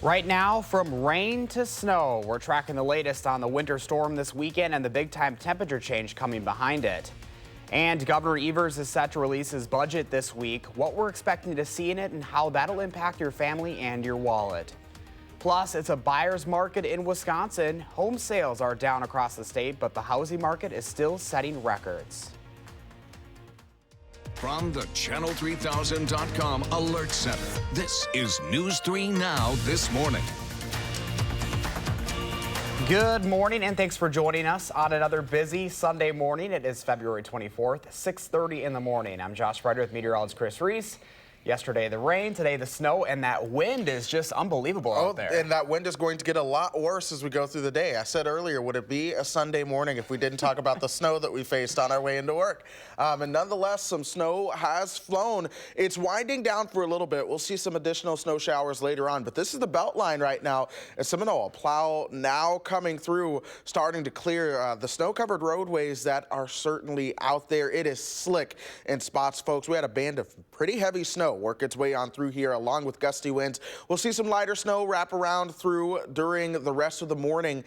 Right now, from rain to snow, we're tracking the latest on the winter storm this weekend and the big-time temperature change coming behind it. And Governor Evers is set to release his budget this week, what we're expecting to see in it and how that'll impact your family and your wallet. Plus, it's a buyer's market in Wisconsin. Home sales are down across the state, but the housing market is still setting records. From the Channel3000.com Alert Center, this is News 3 Now this morning. Good morning and thanks for joining us on another busy Sunday morning. It is February 24th, 6:30 in the morning. I'm Josh Ryder with meteorologist Chris Reese. Yesterday the rain, today the snow, and that wind is just unbelievable out there. And that wind is going to get a lot worse as we go through the day. I said earlier, would it be a Sunday morning if we didn't talk about the snow that we faced on our way into work? And nonetheless, some snow has flown. It's winding down for a little bit. We'll see some additional snow showers later on, but this is the belt line right now. As Seminole, a plow now coming through, starting to clear the snow-covered roadways that are certainly out there. It is slick in spots, folks. We had a band of pretty heavy snow work its way on through here along with gusty winds. We'll see some lighter snow wrap around through during the rest of the morning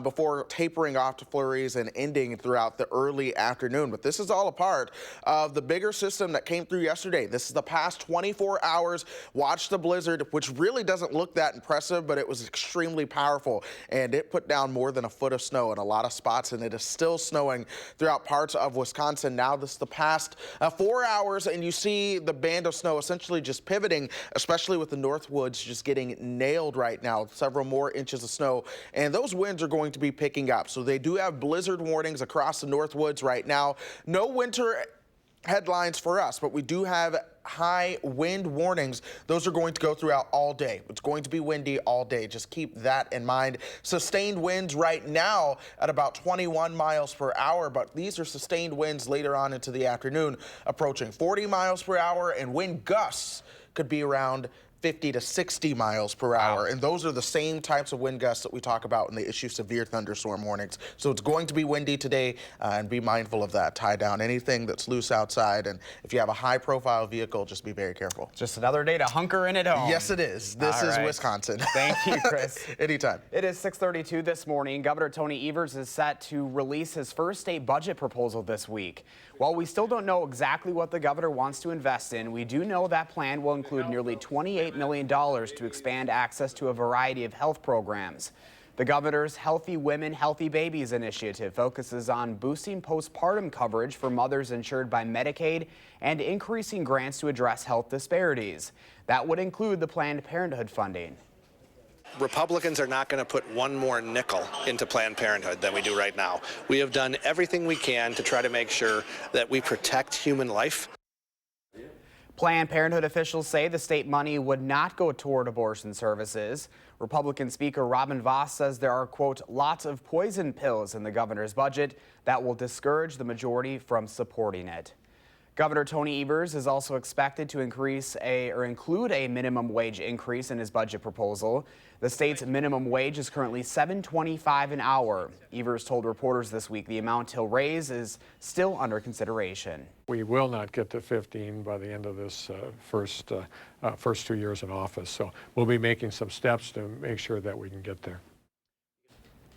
before tapering off to flurries and ending throughout the early afternoon. But this is all a part of the bigger system that came through yesterday. This is the past 24 hours. Watch the blizzard, which really doesn't look that impressive, but it was extremely powerful, and it put down more than a foot of snow in a lot of spots, and it is still snowing throughout parts of Wisconsin. Now this is the past 4 hours, and you see the band of snow essentially just pivoting, especially with the Northwoods just getting nailed right now. Several more inches of snow, and those winds are going to be picking up. So they do have blizzard warnings across the Northwoods right now. No winter headlines for us, but we do have high wind warnings. Those are going to go throughout all day. It's going to be windy all day. Just keep that in mind. Sustained winds right now at about 21 miles per hour, but these are sustained winds later on into the afternoon, approaching 40 miles per hour, and wind gusts could be around 50 to 60 miles per hour. And those are the same types of wind gusts that we talk about when they issue severe thunderstorm warnings. So it's going to be windy today, and be mindful of that. Tie down anything that's loose outside, and if you have a high-profile vehicle, just be very careful. Just another day to hunker in at home. Yes, it is. This is Wisconsin. Thank you, Chris. Anytime. It is 6:32 this morning. Governor Tony Evers is set to release his first state budget proposal this week. While we still don't know exactly what the governor wants to invest in, we do know that plan will include nearly $28 million to expand access to a variety of health programs. The governor's Healthy Women, Healthy Babies initiative focuses on boosting postpartum coverage for mothers insured by Medicaid and increasing grants to address health disparities. That would include the Planned Parenthood funding. Republicans are not going to put one more nickel into Planned Parenthood than we do right now. We have done everything we can to try to make sure that we protect human life. Planned Parenthood officials say the state money would not go toward abortion services. Republican Speaker Robin Vos says there are, quote, lots of poison pills in the governor's budget that will discourage the majority from supporting it. Governor Tony Evers is also expected to include a minimum wage increase in his budget proposal. The state's minimum wage is currently $7.25 an hour. Evers told reporters this week the amount he'll raise is still under consideration. We will not get to 15 by the end of this first 2 years in office. So we'll be making some steps to make sure that we can get there.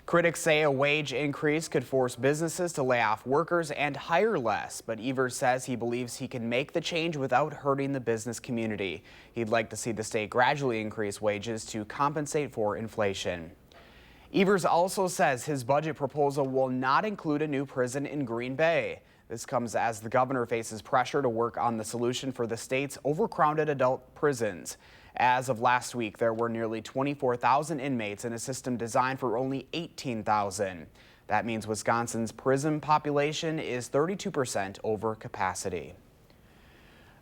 Critics say a wage increase could force businesses to lay off workers and hire less, but Evers says he believes he can make the change without hurting the business community. He'd like to see the state gradually increase wages to compensate for inflation. Evers also says his budget proposal will not include a new prison in Green Bay. This comes as the governor faces pressure to work on the solution for the state's overcrowded adult prisons. As of last week, there were nearly 24,000 inmates in a system designed for only 18,000. That means Wisconsin's prison population is 32% over capacity.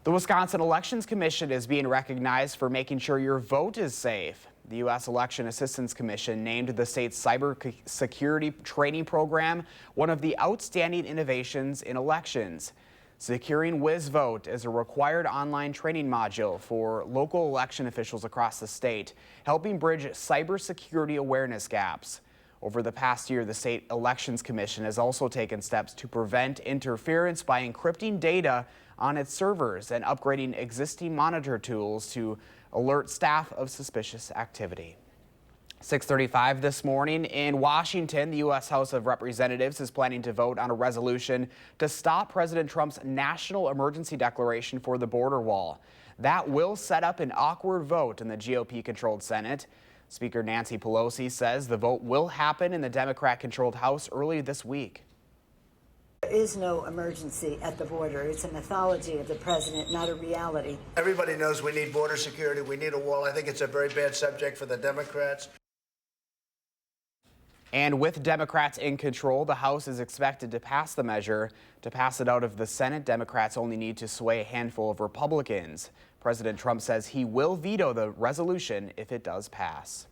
The Wisconsin Elections Commission is being recognized for making sure your vote is safe. The U.S. Election Assistance Commission named the state's cybersecurity training program one of the outstanding innovations in elections. Securing WISC-TV is a required online training module for local election officials across the state, helping bridge cybersecurity awareness gaps. Over the past year, the State Elections Commission has also taken steps to prevent interference by encrypting data on its servers and upgrading existing monitor tools to alert staff of suspicious activity. 6:35 this morning in Washington, the U.S. House of Representatives is planning to vote on a resolution to stop President Trump's national emergency declaration for the border wall. That will set up an awkward vote in the GOP-controlled Senate. Speaker Nancy Pelosi says the vote will happen in the Democrat-controlled House early this week. There is no emergency at the border. It's a mythology of the president, not a reality. Everybody knows we need border security. We need a wall. I think it's a very bad subject for the Democrats. And with Democrats in control, the House is expected to pass the measure. To pass it out of the Senate, Democrats only need to sway a handful of Republicans. President Trump says he will veto the resolution if it does pass.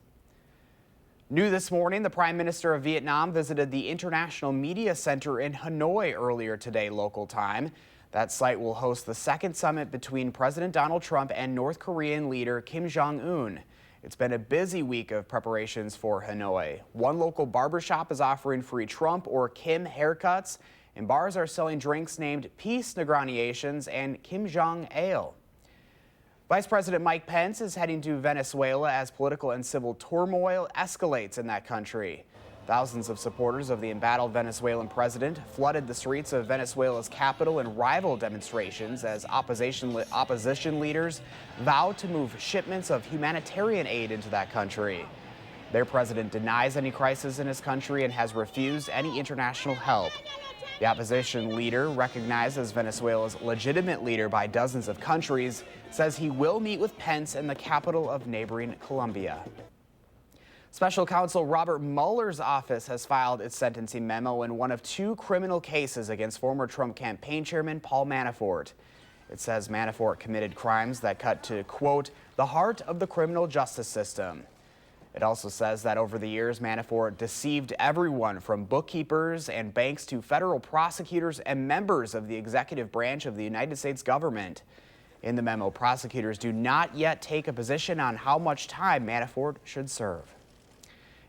New this morning, the Prime Minister of Vietnam visited the International Media Center in Hanoi earlier today, local time. That site will host the second summit between President Donald Trump and North Korean leader Kim Jong-un. It's been a busy week of preparations for Hanoi. One local barbershop is offering free Trump or Kim haircuts, and bars are selling drinks named Peace Negotiations and Kim Jong Ale. Vice President Mike Pence is heading to Venezuela as political and civil turmoil escalates in that country. Thousands of supporters of the embattled Venezuelan president flooded the streets of Venezuela's capital in rival demonstrations as opposition leaders vowed to move shipments of humanitarian aid into that country. Their president denies any crisis in his country and has refused any international help. The opposition leader, recognized as Venezuela's legitimate leader by dozens of countries, says he will meet with Pence in the capital of neighboring Colombia. Special counsel Robert Mueller's office has filed its sentencing memo in one of two criminal cases against former Trump campaign chairman Paul Manafort. It says Manafort committed crimes that cut to, quote, the heart of the criminal justice system. It also says that over the years, Manafort deceived everyone from bookkeepers and banks to federal prosecutors and members of the executive branch of the United States government. In the memo, prosecutors do not yet take a position on how much time Manafort should serve.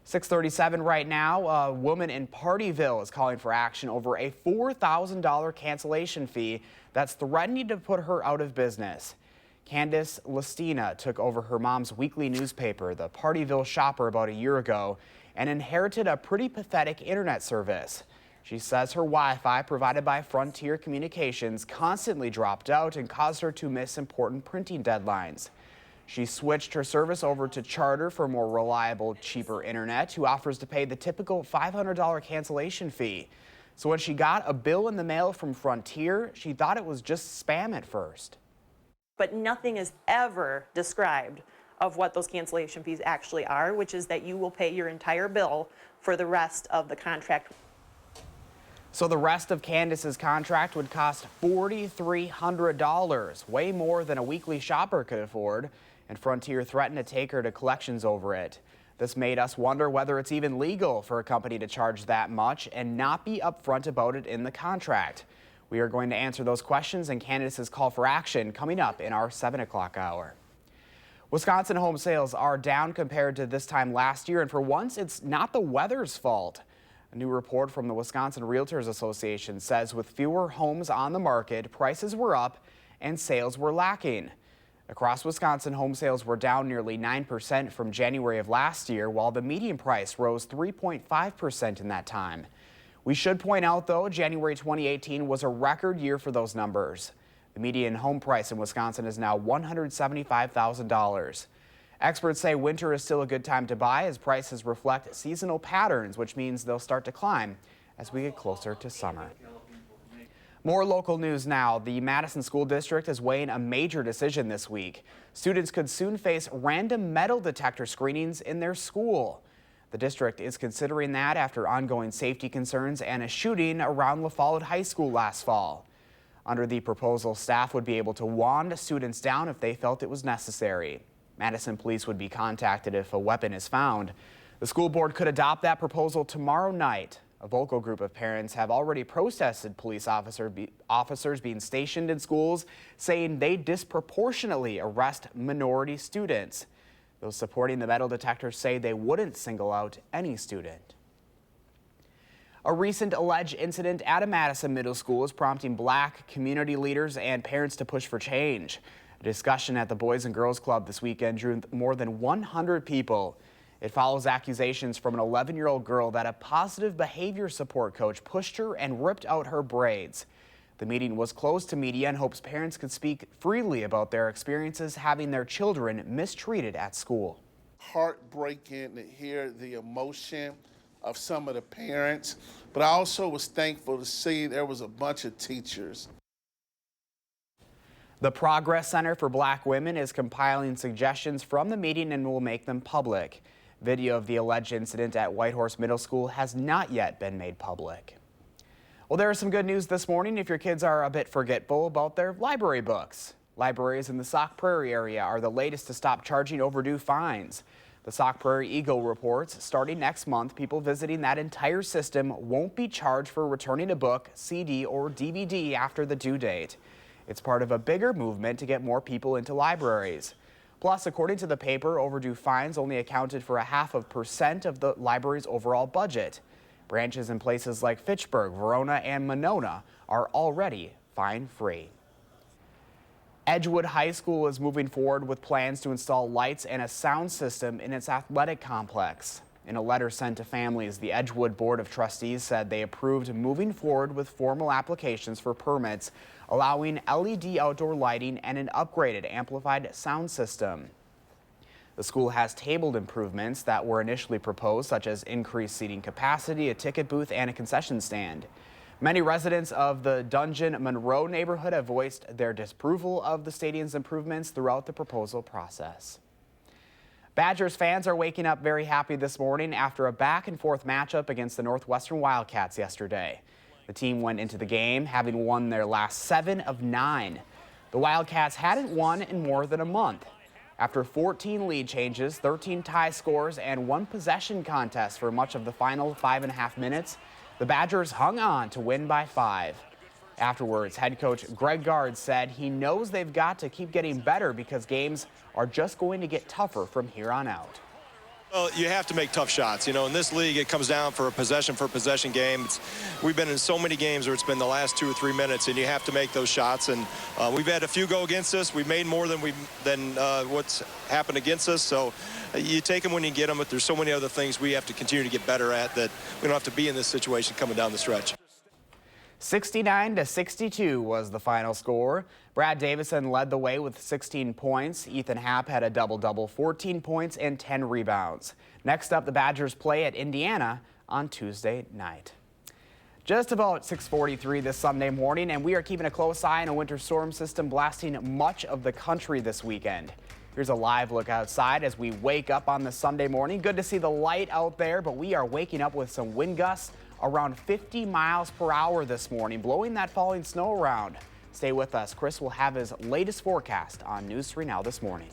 6:37 right now, a woman in Partyville is calling for action over a $4,000 cancellation fee that's threatening to put her out of business. Candace Listina took over her mom's weekly newspaper, the Partyville Shopper, about a year ago and inherited a pretty pathetic internet service. She says her Wi-Fi provided by Frontier Communications constantly dropped out and caused her to miss important printing deadlines. She switched her service over to Charter for more reliable, cheaper internet, who offers to pay the typical $500 cancellation fee. So when she got a bill in the mail from Frontier, she thought it was just spam at first. But nothing is ever described of what those cancellation fees actually are, which is that you will pay your entire bill for the rest of the contract. So the rest of Candace's contract would cost $4,300, way more than a weekly shopper could afford, and Frontier threatened to take her to collections over it. This made us wonder whether it's even legal for a company to charge that much and not be upfront about it in the contract. We are going to answer those questions and Candace's call for action coming up in our 7 o'clock hour. Wisconsin home sales are down compared to this time last year, and for once, it's not the weather's fault. A new report from the Wisconsin Realtors Association says with fewer homes on the market, prices were up and sales were lacking. Across Wisconsin, home sales were down nearly 9% from January of last year, while the median price rose 3.5% in that time. We should point out, though, January 2018 was a record year for those numbers. The median home price in Wisconsin is now $175,000. Experts say winter is still a good time to buy as prices reflect seasonal patterns, which means they'll start to climb as we get closer to summer. More local news now. The Madison School District is weighing a major decision this week. Students could soon face random metal detector screenings in their school. The district is considering that after ongoing safety concerns and a shooting around La Follette High School last fall. Under the proposal, staff would be able to wand students down if they felt it was necessary. Madison police would be contacted if a weapon is found. The school board could adopt that proposal tomorrow night. A vocal group of parents have already protested police officers being stationed in schools, saying they disproportionately arrest minority students. Those supporting the metal detectors say they wouldn't single out any student. A recent alleged incident at a Madison middle school is prompting Black community leaders and parents to push for change. A discussion at the Boys and Girls Club this weekend drew more than 100 people. It follows accusations from an 11-year-old girl that a positive behavior support coach pushed her and ripped out her braids. The meeting was closed to media and hopes parents could speak freely about their experiences having their children mistreated at school. Heartbreaking to hear the emotion of some of the parents, but I also was thankful to see there was a bunch of teachers. The Progress Center for Black Women is compiling suggestions from the meeting and will make them public. Video of the alleged incident at Whitehorse Middle School has not yet been made public. Well, there is some good news this morning if your kids are a bit forgetful about their library books. Libraries in the Sauk Prairie area are the latest to stop charging overdue fines. The Sauk Prairie Eagle reports starting next month, people visiting that entire system won't be charged for returning a book, CD, or DVD after the due date. It's part of a bigger movement to get more people into libraries. Plus, according to the paper, overdue fines only accounted for 0.5% of the library's overall budget. Branches in places like Fitchburg, Verona, and Monona are already fine-free. Edgewood High School is moving forward with plans to install lights and a sound system in its athletic complex. In a letter sent to families, the Edgewood Board of Trustees said they approved moving forward with formal applications for permits, allowing LED outdoor lighting and an upgraded amplified sound system. The school has tabled improvements that were initially proposed, such as increased seating capacity, a ticket booth, and a concession stand. Many residents of the Dungeon Monroe neighborhood have voiced their disapproval of the stadium's improvements throughout the proposal process. Badgers fans are waking up very happy this morning after a back-and-forth matchup against the Northwestern Wildcats yesterday. The team went into the game having won their last 7 of 9. The Wildcats hadn't won in more than a month. After 14 lead changes, 13 tie scores, and 1 possession contest for much of the final 5.5 minutes, the Badgers hung on to win by 5. Afterwards, head coach Greg Gard said he knows they've got to keep getting better because games are just going to get tougher from here on out. Well, you have to make tough shots. You know, in this league, it comes down for a possession game. We've been in so many games where it's been the last 2 or 3 minutes, and you have to make those shots. And we've had a few go against us. We've made more than what's happened against us. So you take them when you get them, but there's so many other things we have to continue to get better at that we don't have to be in this situation coming down the stretch. 69-62 was the final score. Brad Davison led the way with 16 points. Ethan Happ had a double-double, 14 points and 10 rebounds. Next up, the Badgers play at Indiana on Tuesday night. Just about 6:43 this Sunday morning, and we are keeping a close eye on a winter storm system blasting much of the country this weekend. Here's a live look outside as we wake up on this Sunday morning. Good to see the light out there, but we are waking up with some wind gusts around 50 miles per hour this morning, blowing that falling snow around. Stay with us. Chris will have his latest forecast on News 3 Now this morning.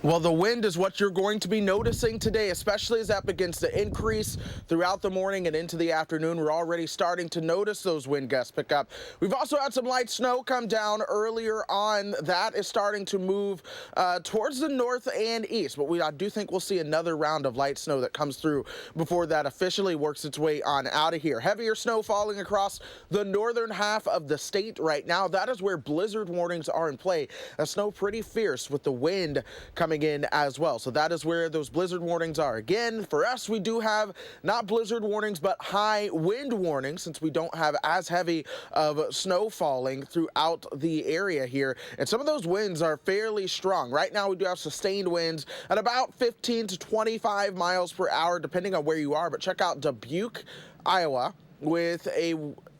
Well, the wind is what you're going to be noticing today, especially as that begins to increase throughout the morning and into the afternoon. We're already starting to notice those wind gusts pick up. We've also had some light snow come down earlier on. That is starting to move towards the north and east, but I do think we'll see another round of light snow that comes through before that officially works its way on out of here. Heavier snow falling across the northern half of the state right now. That is where blizzard warnings are in play. Snow pretty fierce with the wind coming in as well. So that is where those blizzard warnings are. Again, for us, we do have not blizzard warnings, but high wind warnings, since we don't have as heavy of snow falling throughout the area here. And some of those winds are fairly strong. Right now, we do have sustained winds at about 15 to 25 miles per hour, depending on where you are. But check out Dubuque, Iowa, with a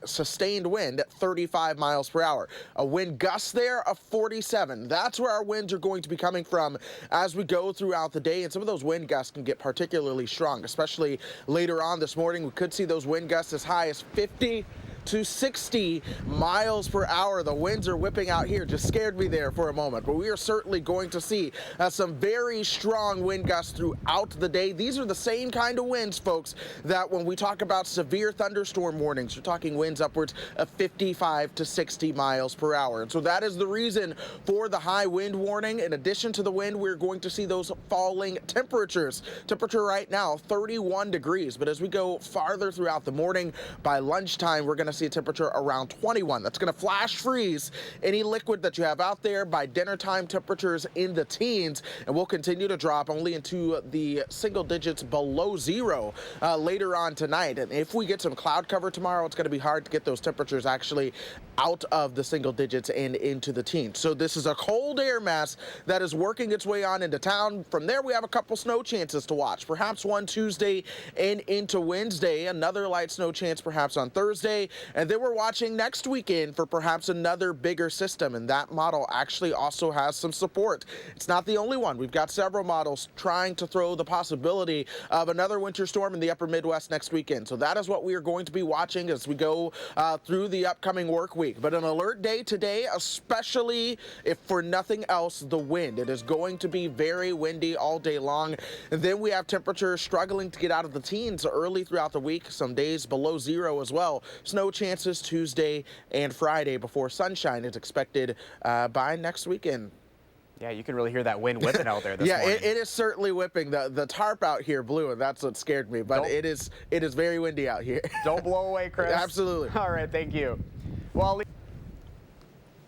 sustained wind at 35 miles per hour. A wind gust there of 47. That's where our winds are going to be coming from as we go throughout the day. And some of those wind gusts can get particularly strong, especially later on this morning. We could see those wind gusts as high as 50 to 60 miles per hour. The winds are whipping out here. Just scared me there for a moment. But we are certainly going to see some very strong wind gusts throughout the day. These are the same kind of winds, folks, that when we talk about severe thunderstorm warnings, you're talking winds upwards of 55 to 60 miles per hour. And so that is the reason for the high wind warning. In addition to the wind, we're going to see those falling temperatures. Temperature right now, 31 degrees. But as we go farther throughout the morning, by lunchtime, we're going to see a temperature around 21. That's going to flash freeze any liquid that you have out there. By dinner time, temperatures in the teens, and we'll continue to drop only into the single digits below zero later on tonight. And if we get some cloud cover tomorrow, it's going to be hard to get those temperatures actually out of the single digits and into the teens. So this is a cold air mass that is working its way on into town. From there, we have a couple snow chances to watch. Perhaps one Tuesday and into Wednesday. Another light snow chance perhaps on Thursday. And then we're watching next weekend for perhaps another bigger system, and that model actually also has some support. It's not the only one. We've got several models trying to throw the possibility of another winter storm in the upper Midwest next weekend. So that is what we are going to be watching as we go through the upcoming work week. But an alert day today, especially if for nothing else, the wind. It is going to be very windy all day long. And then we have temperatures struggling to get out of the teens early throughout the week, some days below zero as well. Snow chances Tuesday and Friday before sunshine is expected by next weekend. Yeah, you can really hear that wind whipping out there this morning. Yeah, it is certainly whipping. The tarp out here blew, and that's what scared me. But it is very windy out here. Don't blow away, Chris. Absolutely. All right, thank you. Well,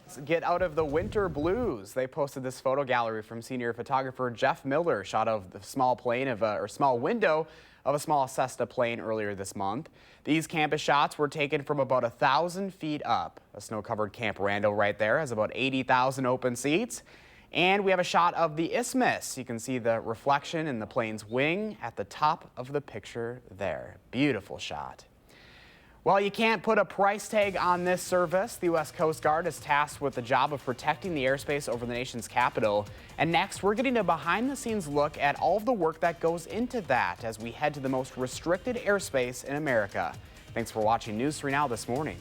let's get out of the winter blues. They posted this photo gallery from senior photographer Jeff Miller, shot of the small plane of or small window of a small Cessna plane earlier this month. These campus shots were taken from about 1,000 feet up. A snow-covered Camp Randall right there has about 80,000 open seats. And we have a shot of the Isthmus. You can see the reflection in the plane's wing at the top of the picture there. Beautiful shot. Well, you can't put a price tag on this service. The U.S. Coast Guard is tasked with the job of protecting the airspace over the nation's capital. And next, we're getting a behind-the-scenes look at all of the work that goes into that as we head to the most restricted airspace in America. Thanks for watching News 3 Now this morning.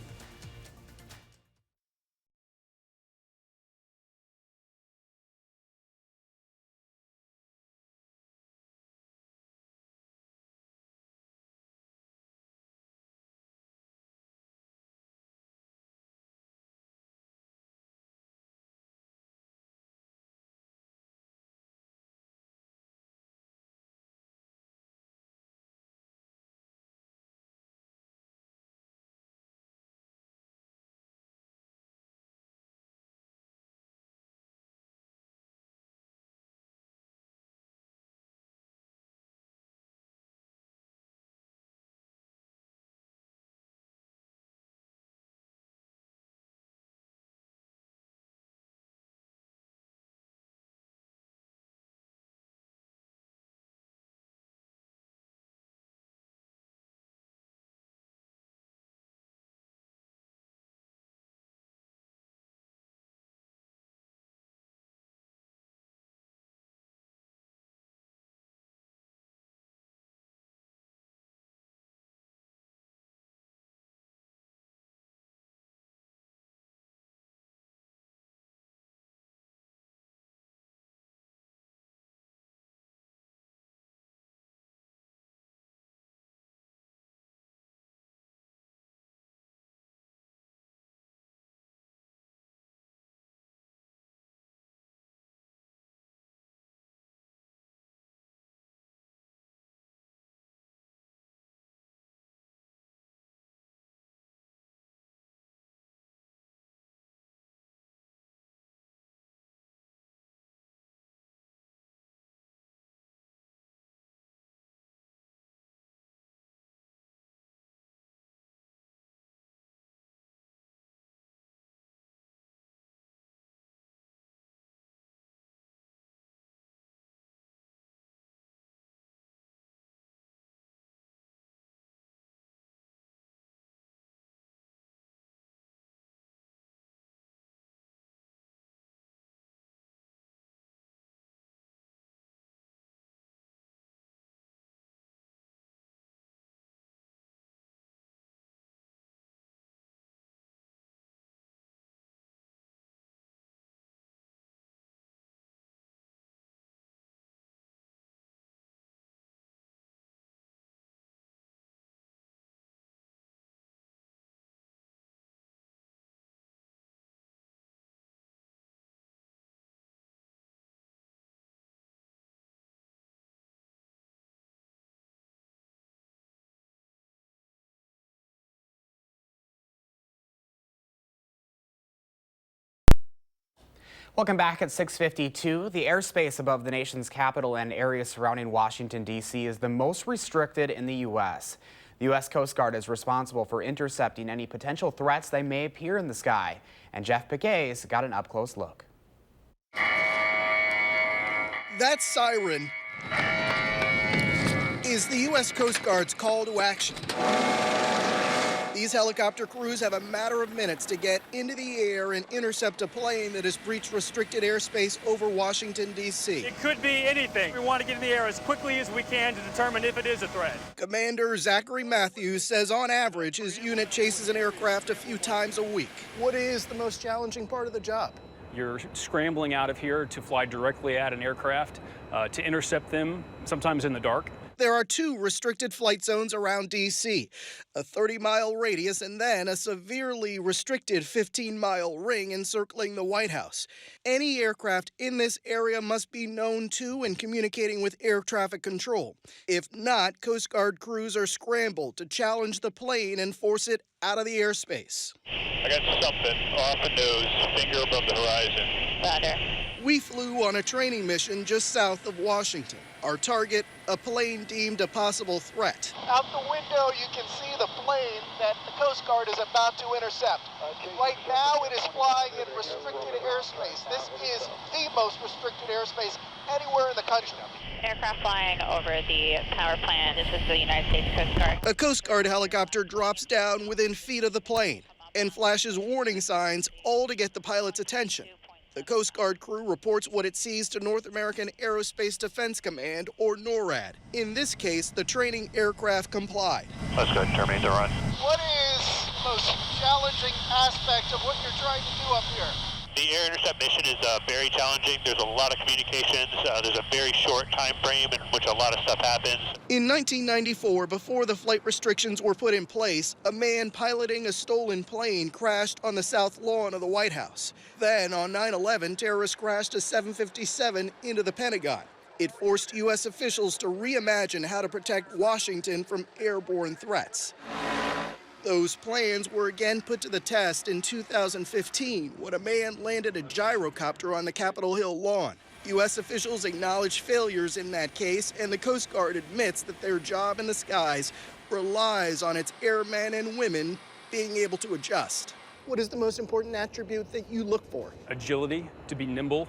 Welcome back at 6:52. The airspace above the nation's capital and areas surrounding Washington, D.C. is the most restricted in the U.S. The U.S. Coast Guard is responsible for intercepting any potential threats that may appear in the sky. And Jeff Piquet's got an up-close look. That siren is the U.S. Coast Guard's call to action. These helicopter crews have a matter of minutes to get into the air and intercept a plane that has breached restricted airspace over Washington, D.C. It could be anything. We want to get in the air as quickly as we can to determine if it is a threat. Commander Zachary Matthews says on average his unit chases an aircraft a few times a week. What is the most challenging part of the job? You're scrambling out of here to fly directly at an aircraft, to intercept them, sometimes in the dark. There are 2 restricted flight zones around D.C., a 30-mile radius and then a severely restricted 15-mile ring encircling the White House. Any aircraft in this area must be known to and communicating with air traffic control. If not, Coast Guard crews are scrambled to challenge the plane and force it out of the airspace. I got something off the nose, finger above the horizon. Roger. We flew on a training mission just south of Washington. Our target, a plane deemed a possible threat. Out the window, you can see the plane that the Coast Guard is about to intercept. Right now, it is flying in restricted airspace. This is the most restricted airspace anywhere in the country. Aircraft flying over the power plant. This is the United States Coast Guard. A Coast Guard helicopter drops down within feet of the plane and flashes warning signs, all to get the pilot's attention. The Coast Guard crew reports what it sees to North American Aerospace Defense Command, or NORAD. In this case, the training aircraft complied. Let's go ahead and terminate the run. What is the most challenging aspect of what you're trying to do up here? The air intercept mission is very challenging. There's a lot of communications. There's a very short time frame in which a lot of stuff happens. In 1994, before the flight restrictions were put in place, a man piloting a stolen plane crashed on the south lawn of the White House. Then, on 9/11, terrorists crashed a 757 into the Pentagon. It forced U.S. officials to reimagine how to protect Washington from airborne threats. Those plans were again put to the test in 2015 when a man landed a gyrocopter on the Capitol Hill lawn. U.S. officials acknowledged failures in that case, and the Coast Guard admits that their job in the skies relies on its airmen and women being able to adjust. What is the most important attribute that you look for? Agility, to be nimble.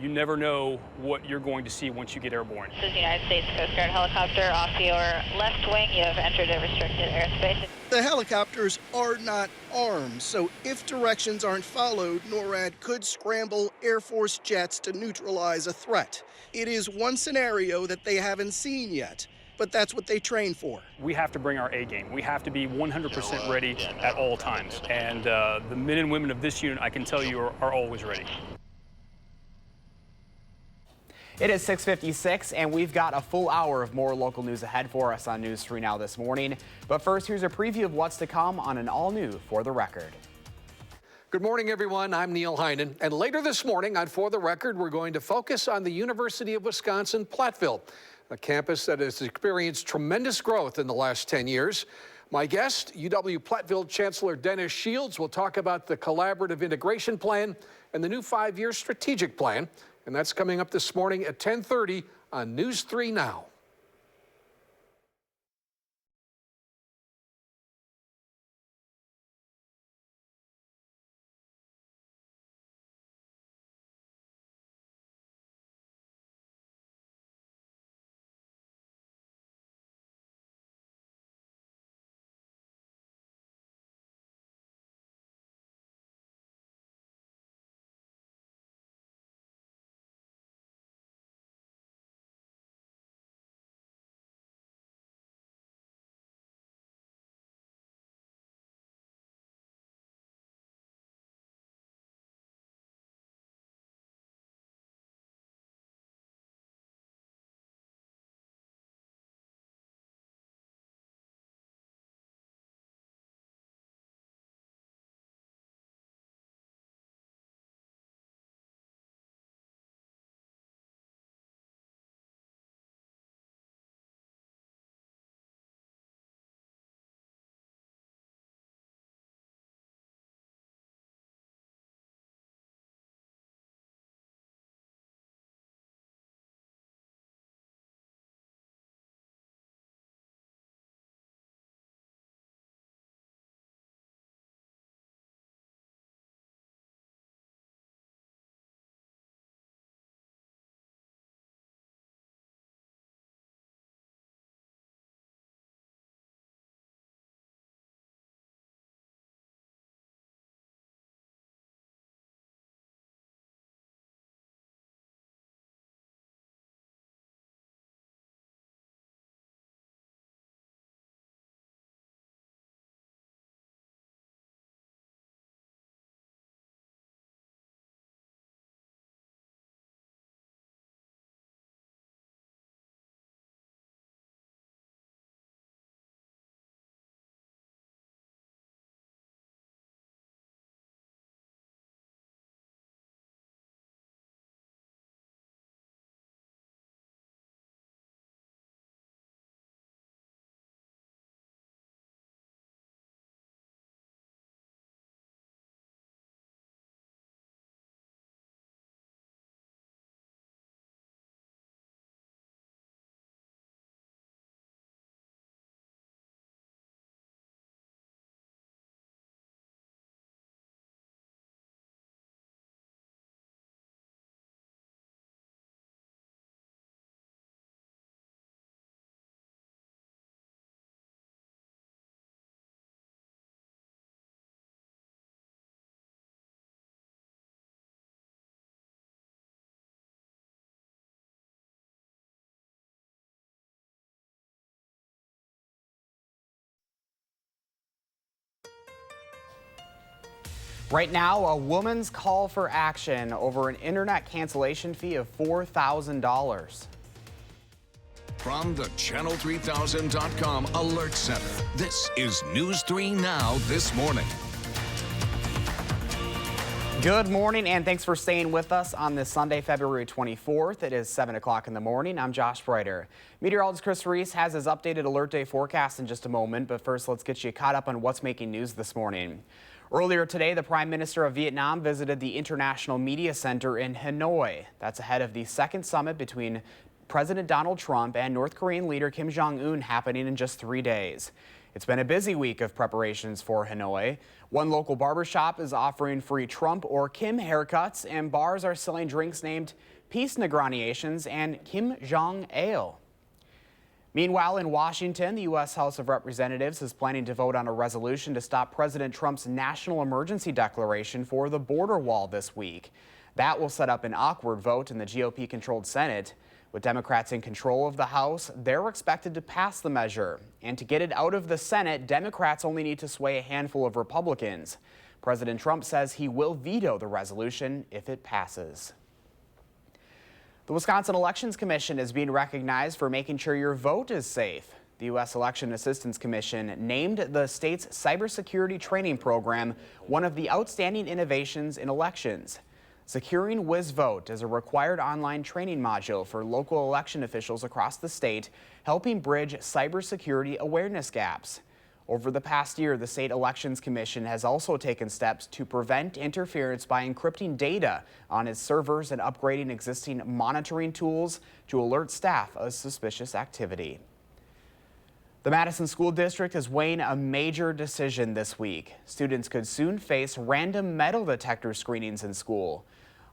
You never know what you're going to see once you get airborne. This is the United States Coast Guard helicopter. Off your left wing, you have entered a restricted airspace. The helicopters are not armed, so if directions aren't followed, NORAD could scramble Air Force jets to neutralize a threat. It is one scenario that they haven't seen yet, but that's what they train for. We have to bring our A game. We have to be 100% ready at all times. And the men and women of this unit, I can tell you, are always ready. It is 6:56, and we've got a full hour of more local news ahead for us on News 3 Now this morning. But first, here's a preview of what's to come on an all-new For the Record. Good morning, everyone. I'm Neil Heinen, and later this morning on For the Record, we're going to focus on the University of Wisconsin-Platteville, a campus that has experienced tremendous growth in the last 10 years. My guest, UW-Platteville Chancellor Dennis Shields, will talk about the collaborative integration plan and the new 5-year strategic plan. And that's coming up this morning at 10:30 on News 3 Now. Right now, a woman's call for action over an internet cancellation fee of $4,000. From the Channel3000.com Alert Center, this is News 3 Now this morning. Good morning, and thanks for staying with us on this Sunday, February 24th. It is 7 o'clock in the morning. I'm Josh Breiter. Meteorologist Chris Reese has his updated alert day forecast in just a moment, but first let's get you caught up on what's making news this morning. Earlier today, the Prime Minister of Vietnam visited the International Media Center in Hanoi. That's ahead of the second summit between President Donald Trump and North Korean leader Kim Jong-un happening in just 3 days. It's been a busy week of preparations for Hanoi. One local barbershop is offering free Trump or Kim haircuts, and bars are selling drinks named Peace Negotiations and Kim Jong Ale. Meanwhile, in Washington, the U.S. House of Representatives is planning to vote on a resolution to stop President Trump's national emergency declaration for the border wall this week. That will set up an awkward vote in the GOP-controlled Senate. With Democrats in control of the House, they're expected to pass the measure. And to get it out of the Senate, Democrats only need to sway a handful of Republicans. President Trump says he will veto the resolution if it passes. The Wisconsin Elections Commission is being recognized for making sure your vote is safe. The U.S. Election Assistance Commission named the state's cybersecurity training program one of the outstanding innovations in elections. Securing WISC-TV is a required online training module for local election officials across the state, helping bridge cybersecurity awareness gaps. Over the past year, the State Elections Commission has also taken steps to prevent interference by encrypting data on its servers and upgrading existing monitoring tools to alert staff of suspicious activity. The Madison School District is weighing a major decision this week. Students could soon face random metal detector screenings in school.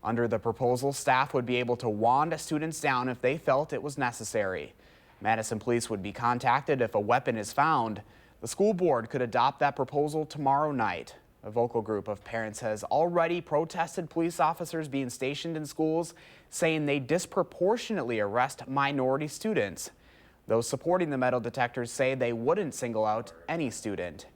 Under the proposal, staff would be able to wand students down if they felt it was necessary. Madison police would be contacted if a weapon is found. The school board could adopt that proposal tomorrow night. A vocal group of parents has already protested police officers being stationed in schools, saying they disproportionately arrest minority students. Those supporting the metal detectors say they wouldn't single out any student.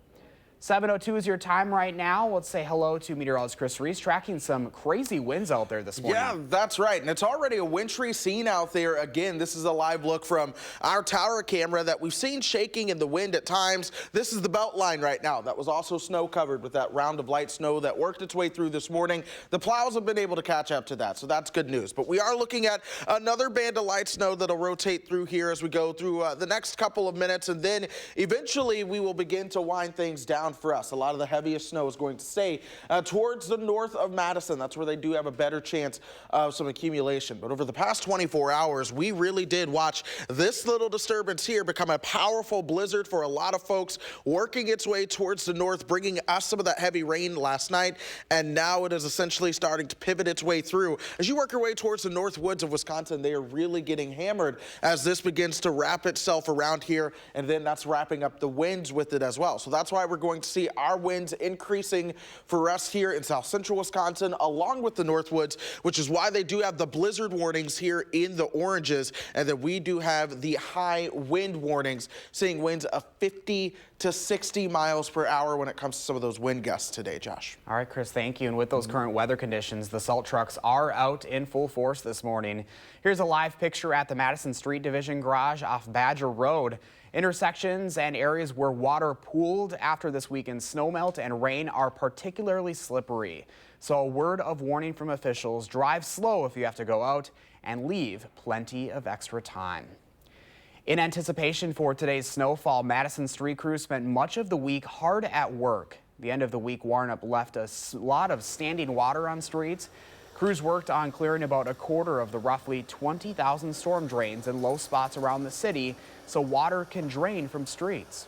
7:02 is your time right now. Let's say hello to meteorologist Chris Reese, tracking some crazy winds out there this morning. Yeah, that's right. And it's already a wintry scene out there. Again, this is a live look from our tower camera that we've seen shaking in the wind at times. This is the belt line right now. That was also snow covered with that round of light snow that worked its way through this morning. The plows have been able to catch up to that, so that's good news. But we are looking at another band of light snow that'll rotate through here as we go through the next couple of minutes. And then eventually we will begin to wind things down for us. A lot of the heaviest snow is going to stay towards the north of Madison. That's where they do have a better chance of some accumulation. But over the past 24 hours, we really did watch this little disturbance here become a powerful blizzard for a lot of folks, working its way towards the north, bringing us some of that heavy rain last night. And now it is essentially starting to pivot its way through. As you work your way towards the north woods of Wisconsin, they are really getting hammered as this begins to wrap itself around here. And then that's wrapping up the winds with it as well. So that's why we're going to see our winds increasing for us here in south central Wisconsin, along with the Northwoods, which is why they do have the blizzard warnings here in the oranges, and that we do have the high wind warnings, seeing winds of 50 to 60 miles per hour when it comes to some of those wind gusts today, Josh. All right, Chris, thank you. And with those current weather conditions, the salt trucks are out in full force this morning. Here's a live picture at the Madison Street Division garage off Badger Road. Intersections and areas where water pooled after this weekend's snowmelt and rain are particularly slippery. So a word of warning from officials: drive slow if you have to go out and leave plenty of extra time. In anticipation for today's snowfall, Madison street crews spent much of the week hard at work. The end of the week warm-up left a lot of standing water on streets. Crews worked on clearing about a quarter of the roughly 20,000 storm drains in low spots around the city so water can drain from streets.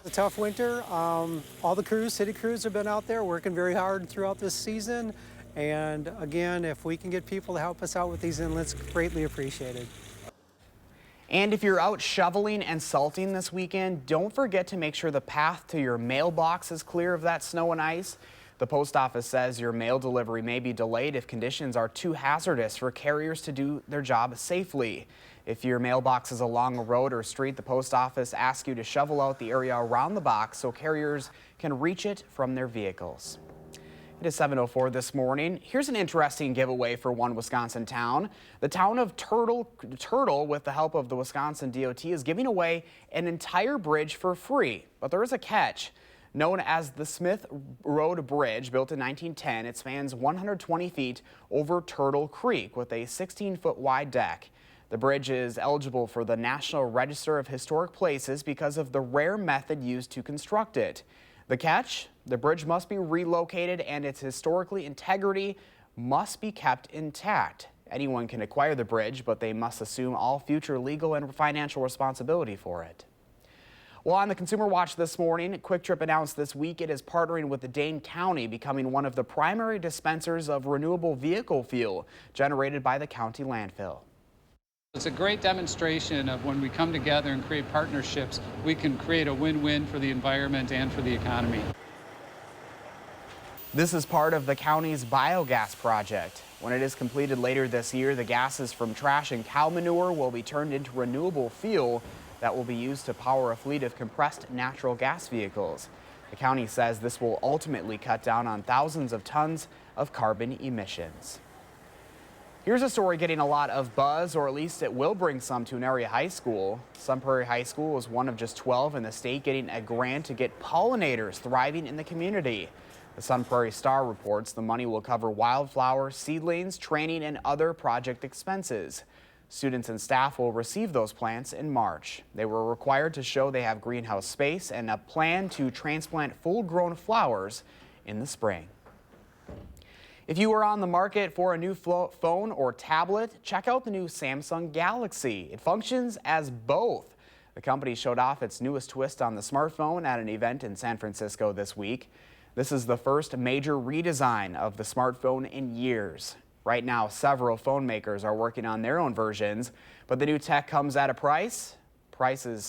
It's a tough winter. All the crews, city crews, have been out there working very hard throughout this season. And again, if we can get people to help us out with these inlets, greatly appreciated. And if you're out shoveling and salting this weekend, don't forget to make sure the path to your mailbox is clear of that snow and ice. The post office says your mail delivery may be delayed if conditions are too hazardous for carriers to do their job safely. If your mailbox is along a road or street, the post office asks you to shovel out the area around the box so carriers can reach it from their vehicles. It is 7:04 this morning. Here's an interesting giveaway for one Wisconsin town. The town of Turtle, with the help of the Wisconsin DOT, is giving away an entire bridge for free. But there is a catch. Known as the Smith Road Bridge, built in 1910, it spans 120 feet over Turtle Creek with a 16-foot wide deck. The bridge is eligible for the National Register of Historic Places because of the rare method used to construct it. The catch? The bridge must be relocated and its historically integrity must be kept intact. Anyone can acquire the bridge, but they must assume all future legal and financial responsibility for it. Well, on the Consumer Watch this morning, Quick Trip announced this week it is partnering with Dane County, becoming one of the primary dispensers of renewable vehicle fuel generated by the county landfill. It's a great demonstration of when we come together and create partnerships, we can create a win-win for the environment and for the economy. This is part of the county's biogas project. When it is completed later this year, the gases from trash and cow manure will be turned into renewable fuel that will be used to power a fleet of compressed natural gas vehicles. The county says this will ultimately cut down on thousands of tons of carbon emissions. Here's a story getting a lot of buzz, or at least it will bring some to an area high school. Sun Prairie High School is one of just 12 in the state getting a grant to get pollinators thriving in the community. The Sun Prairie Star reports the money will cover wildflower, seedlings, training, and other project expenses. Students and staff will receive those plants in March. They were required to show they have greenhouse space and a plan to transplant full-grown flowers in the spring. If you are on the market for a new phone or tablet, check out the new Samsung Galaxy. It functions as both. The company showed off its newest twist on the smartphone at an event in San Francisco this week. This is the first major redesign of the smartphone in years. Right now, several phone makers are working on their own versions, but the new tech comes at a price. Those prices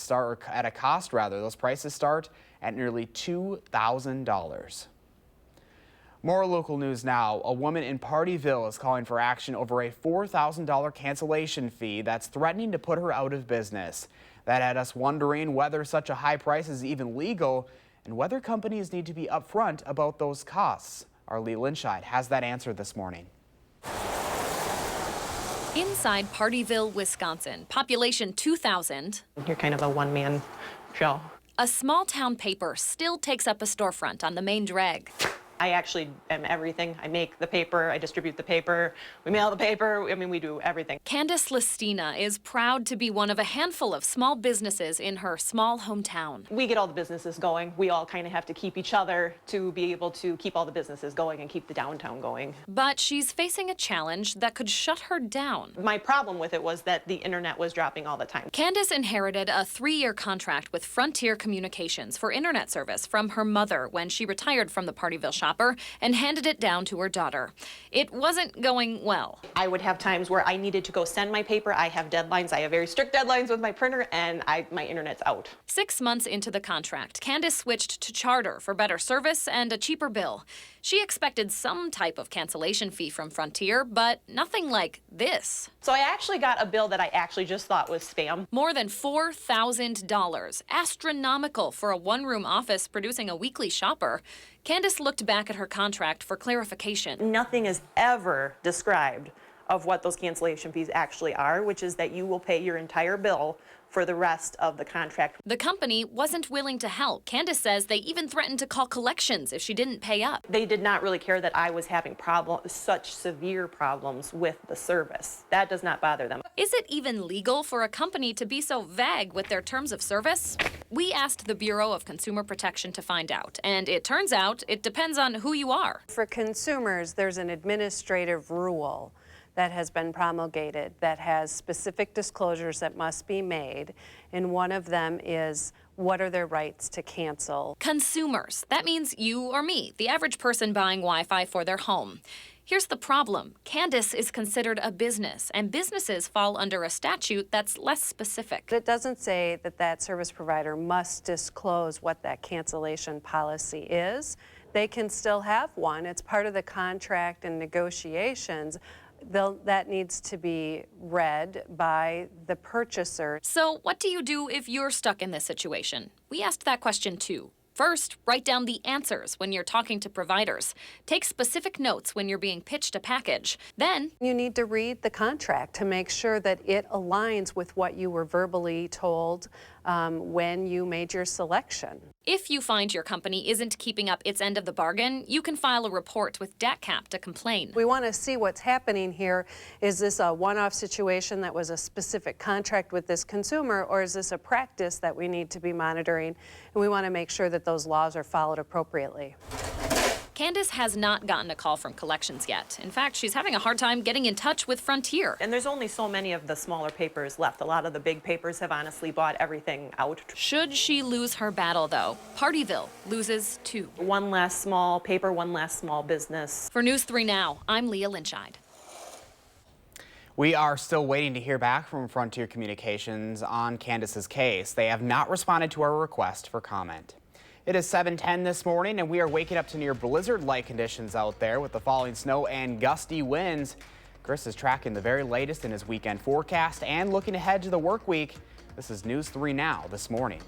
start at nearly $2,000. More local news now. A woman in Partyville is calling for action over a $4,000 cancellation fee that's threatening to put her out of business. That had us wondering whether such a high price is even legal and whether companies need to be upfront about those costs. Our Lee Linscheid has that answer this morning. Inside Partyville, Wisconsin, population 2,000. You're kind of a one-man show. A small town paper still takes up a storefront on the main drag. I actually am everything. I make the paper, I distribute the paper, we mail the paper, I mean, we do everything. Candace Listina is proud to be one of a handful of small businesses in her small hometown. We get all the businesses going. We all kind of have to keep each other to be able to keep all the businesses going and keep the downtown going. But she's facing a challenge that could shut her down. My problem with it was that the internet was dropping all the time. Candace inherited a 3-year contract with Frontier Communications for internet service from her mother when she retired from the Partyville shop and handed it down to her daughter. It wasn't going well. I would have times where I needed to go send my paper. I have deadlines. I have very strict deadlines with my printer, and my internet's out. 6 months into the contract, Candace switched to Charter for better service and a cheaper bill. She expected some type of cancellation fee from Frontier, but nothing like this. So I actually got a bill that I actually just thought was spam. More than $4,000, astronomical for a one-room office producing a weekly shopper. Candace looked back at her contract for clarification. Nothing is ever described of what those cancellation fees actually are, which is that you will pay your entire bill for the rest of the contract. The company wasn't willing to help. Candace says they even threatened to call collections if she didn't pay up. They did not really care that I was having such severe problems with the service. That does not bother them. Is it even legal for a company to be so vague with their terms of service? We asked the Bureau of Consumer Protection to find out, and it turns out it depends on who you are. For consumers, there's an administrative rule that has been promulgated that has specific disclosures that must be made, and one of them is what are their rights to cancel. Consumers, that means you or me, the average person buying Wi-Fi for their home. Here's the problem. Candace is considered a business, and businesses fall under a statute that's less specific. It doesn't say that that service provider must disclose what that cancellation policy is. They can still have one. It's part of the contract and negotiations. That needs to be read by the purchaser. So what do you do if you're stuck in this situation? We asked that question too. First, write down the answers when you're talking to providers. Take specific notes when you're being pitched a package. Then, you need to read the contract to make sure that it aligns with what you were verbally told when you made your selection. if you find your company isn't keeping up its end of the bargain, you can file a report with DATCAP to complain. We want to see what's happening here. Is this a one-off situation that was a specific contract with this consumer, or is this a practice that we need to be monitoring? And we want to make sure that those laws are followed appropriately. Candace has not gotten a call from collections yet. In fact, she's having a hard time getting in touch with Frontier. And there's only so many of the smaller papers left. A lot of the big papers have honestly bought everything out. Should she lose her battle, though, Partyville loses too. One less small paper, one less small business. For News 3 Now, I'm Leah Lynchide. We are still waiting to hear back from Frontier Communications on Candace's case. They have not responded to our request for comment. It is 7:10 this morning, and we are waking up to near blizzard-like conditions out there with the falling snow and gusty winds. Chris is tracking the very latest in his weekend forecast and looking ahead to the work week. This is News 3 Now this morning.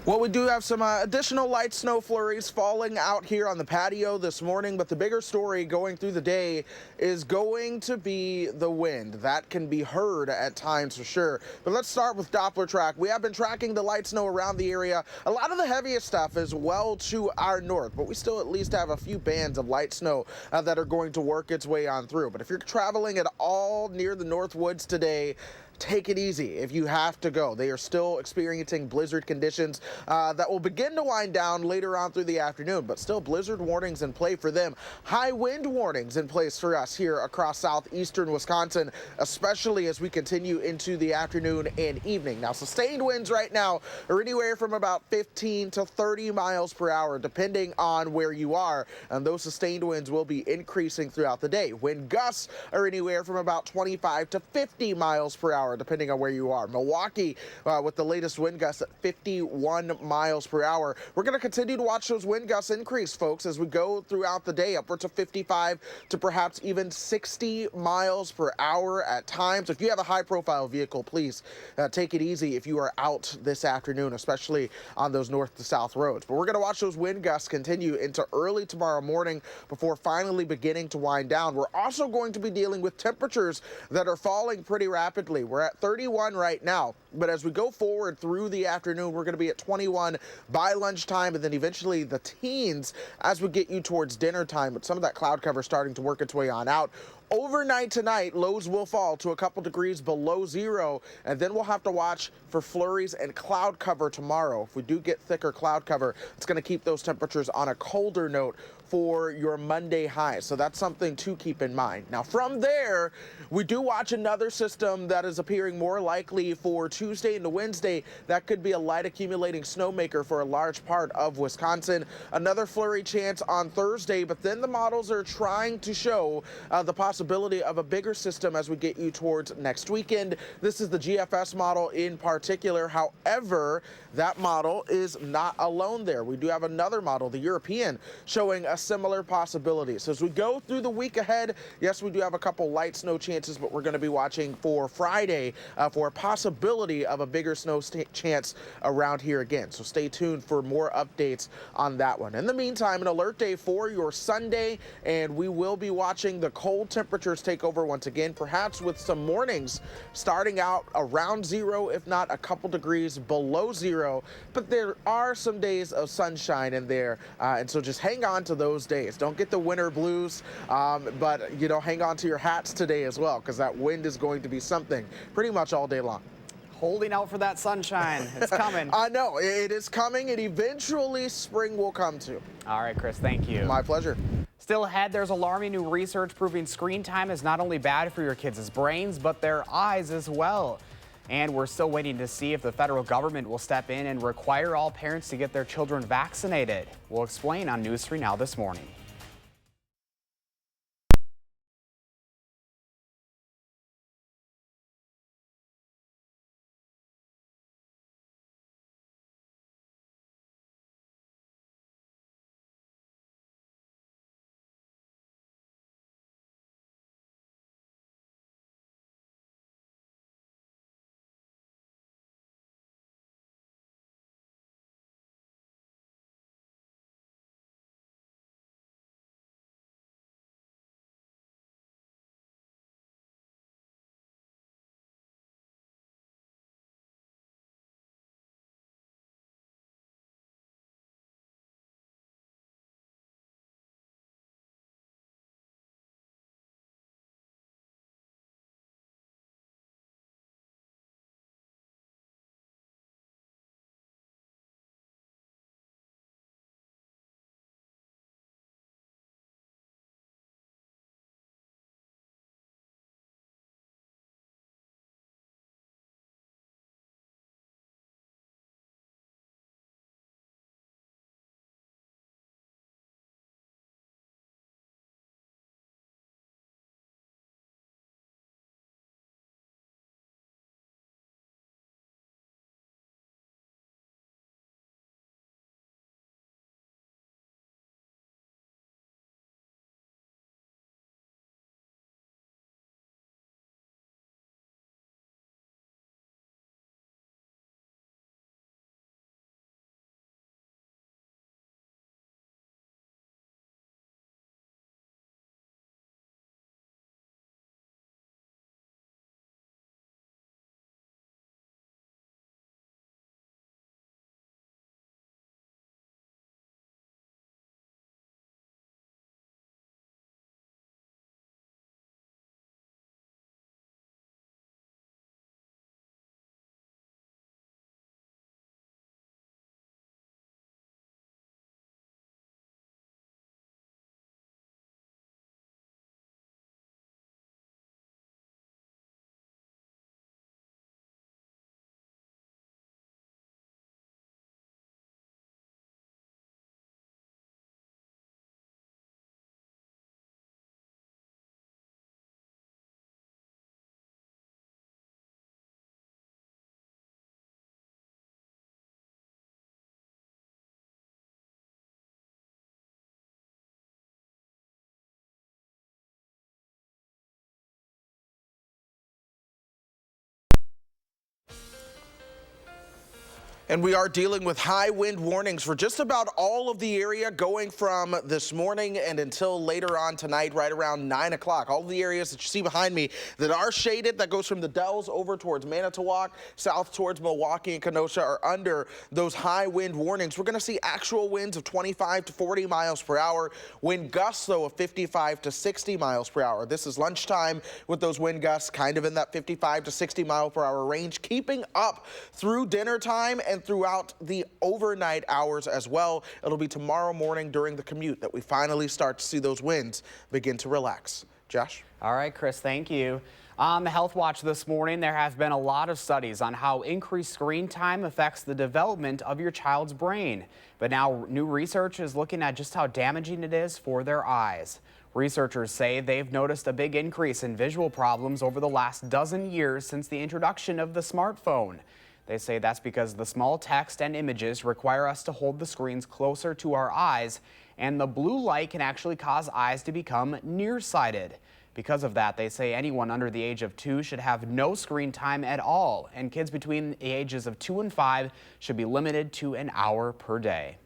Well, we do have some additional light snow flurries falling out here on the patio this morning, but the bigger story going through the day is going to be the wind. That can be heard at times for sure. But let's start with Doppler track. We have been tracking the light snow around the area. A lot of the heaviest stuff is well to our north, but we still at least have a few bands of light snow that are going to work its way on through. But if you're traveling at all near the North Woods today, take it easy if you have to go. They are still experiencing blizzard conditions that will begin to wind down later on through the afternoon, but still blizzard warnings in play for them. High wind warnings in place for us here across southeastern Wisconsin, especially as we continue into the afternoon and evening. Now, sustained winds right now are anywhere from about 15 to 30 miles per hour, depending on where you are, and those sustained winds will be increasing throughout the day. Wind gusts are anywhere from about 25 to 50 miles per hour, depending on where you are. Milwaukee with the latest wind gusts at 51 miles per hour. We're going to continue to watch those wind gusts increase, folks, as we go throughout the day, upwards of 55 to perhaps even 60 miles per hour at times. If you have a high-profile vehicle, please take it easy if you are out this afternoon, especially on those north to south roads. But we're going to watch those wind gusts continue into early tomorrow morning before finally beginning to wind down. We're also going to be dealing with temperatures that are falling pretty rapidly. We're at 31 right now, but as we go forward through the afternoon, we're going to be at 21 by lunchtime, and then eventually the teens as we get you towards dinner time, with some of that cloud cover starting to work its way on out. Overnight tonight, lows will fall to a couple degrees below zero, and then we'll have to watch for flurries and cloud cover tomorrow. If we do get thicker cloud cover, it's going to keep those temperatures on a colder note for your Monday highs. So that's something to keep in mind. Now, from there, we do watch another system that is appearing more likely for Tuesday into Wednesday. That could be a light accumulating snowmaker for a large part of Wisconsin. Another flurry chance on Thursday, but then the models are trying to show the possibility of a bigger system as we get you towards next weekend. This is the GFS model in particular. However, that model is not alone there. We do have another model, the European, showing a similar possibility. So as we go through the week ahead, yes, we do have a couple light snow chances, but we're going to be watching for Friday for a possibility of a bigger snow chance around here again. So stay tuned for more updates on that one. In the meantime, an alert day for your Sunday, and we will be watching the cold temperatures take over once again, perhaps with some mornings starting out around zero, if not a couple degrees below zero. But there are some days of sunshine in there, and so just hang on to those days. Don't get the winter blues, but hang on to your hats today as well, because that wind is going to be something pretty much all day long. Holding out for that sunshine. It's coming. I know, it is coming, and eventually spring will come too. All right, Chris, thank you. My pleasure. Still ahead, there's alarming new research proving screen time is not only bad for your kids' brains, but their eyes as well. And we're still waiting to see if the federal government will step in and require all parents to get their children vaccinated. We'll explain on News 3 Now this morning. And we are dealing with high wind warnings for just about all of the area going from this morning and until later on tonight, right around 9 o'clock. All of the areas that you see behind me that are shaded, that goes from the Dells over towards Manitowoc, south towards Milwaukee and Kenosha, are under those high wind warnings. We're going to see actual winds of 25 to 40 miles per hour, wind gusts, though, of 55 to 60 miles per hour. This is lunchtime with those wind gusts kind of in that 55 to 60 mile per hour range, keeping up through dinner time and throughout the overnight hours as well. It'll be tomorrow morning during the commute that we finally start to see those winds begin to relax. Josh? All right, Chris, thank you. On the Health Watch this morning, there have been a lot of studies on how increased screen time affects the development of your child's brain. But now new research is looking at just how damaging it is for their eyes. Researchers say they've noticed a big increase in visual problems over the last dozen years since the introduction of the smartphone. They say that's because the small text and images require us to hold the screens closer to our eyes, and the blue light can actually cause eyes to become nearsighted. Because of that, they say anyone under the age of 2 should have no screen time at all, and kids between the ages of 2 and 5 should be limited to an hour per day.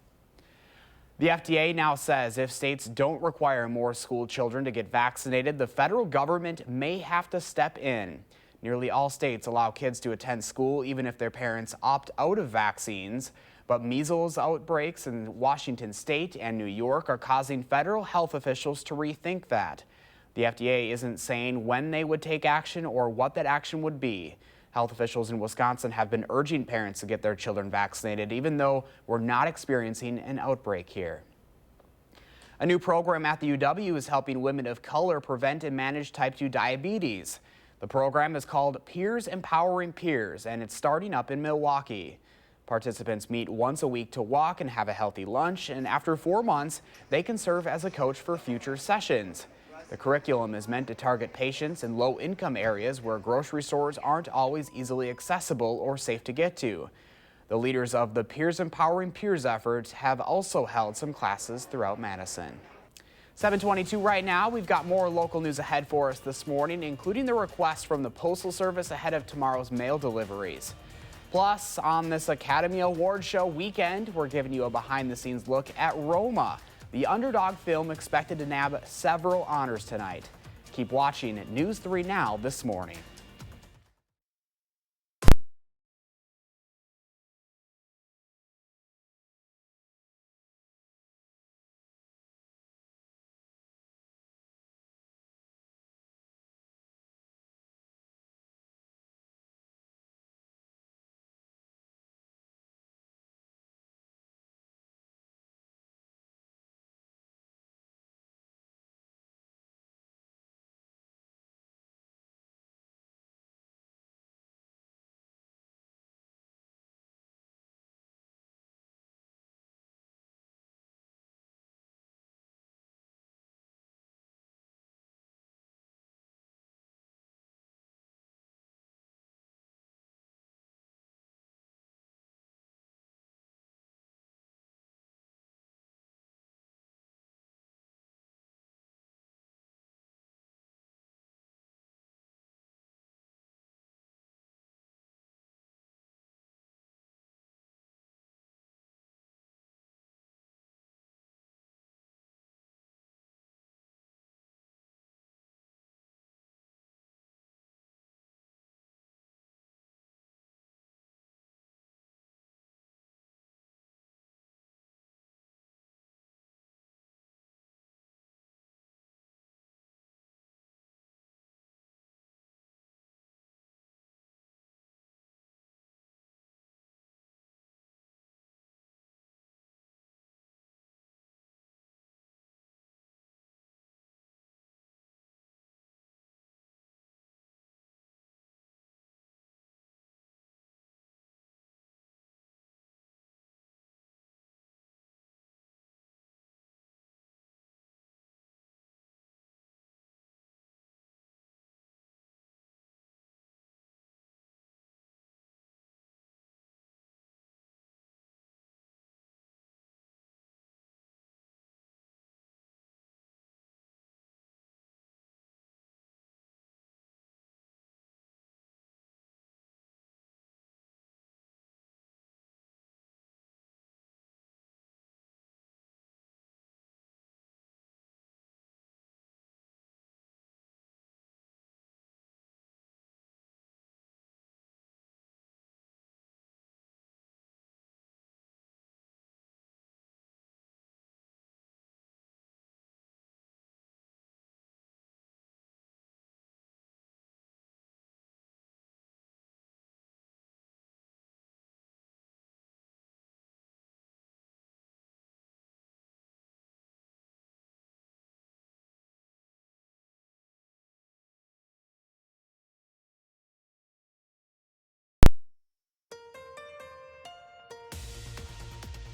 The FDA now says if states don't require more school children to get vaccinated, the federal government may have to step in. Nearly all states allow kids to attend school even if their parents opt out of vaccines. But measles outbreaks in Washington state and New York are causing federal health officials to rethink that. The FDA isn't saying when they would take action or what that action would be. Health officials in Wisconsin have been urging parents to get their children vaccinated, even though we're not experiencing an outbreak here. A new program at the UW is helping women of color prevent and manage type 2 diabetes. The program is called Peers Empowering Peers, and it's starting up in Milwaukee. Participants meet once a week to walk and have a healthy lunch, and after 4 months, they can serve as a coach for future sessions. The curriculum is meant to target patients in low-income areas where grocery stores aren't always easily accessible or safe to get to. The leaders of the Peers Empowering Peers efforts have also held some classes throughout Madison. 7:22 right now. We've got more local news ahead for us this morning, including the request from the Postal Service ahead of tomorrow's mail deliveries. Plus, on this Academy Award show weekend, we're giving you a behind-the-scenes look at Roma, the underdog film expected to nab several honors tonight. Keep watching News 3 Now this morning.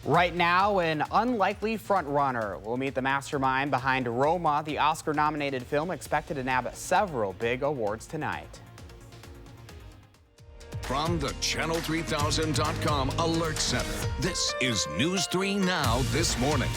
Right now, an unlikely front-runner will meet the mastermind behind Roma, the Oscar-nominated film expected to nab several big awards tonight. From the Channel3000.com Alert Center, this is News 3 Now this morning.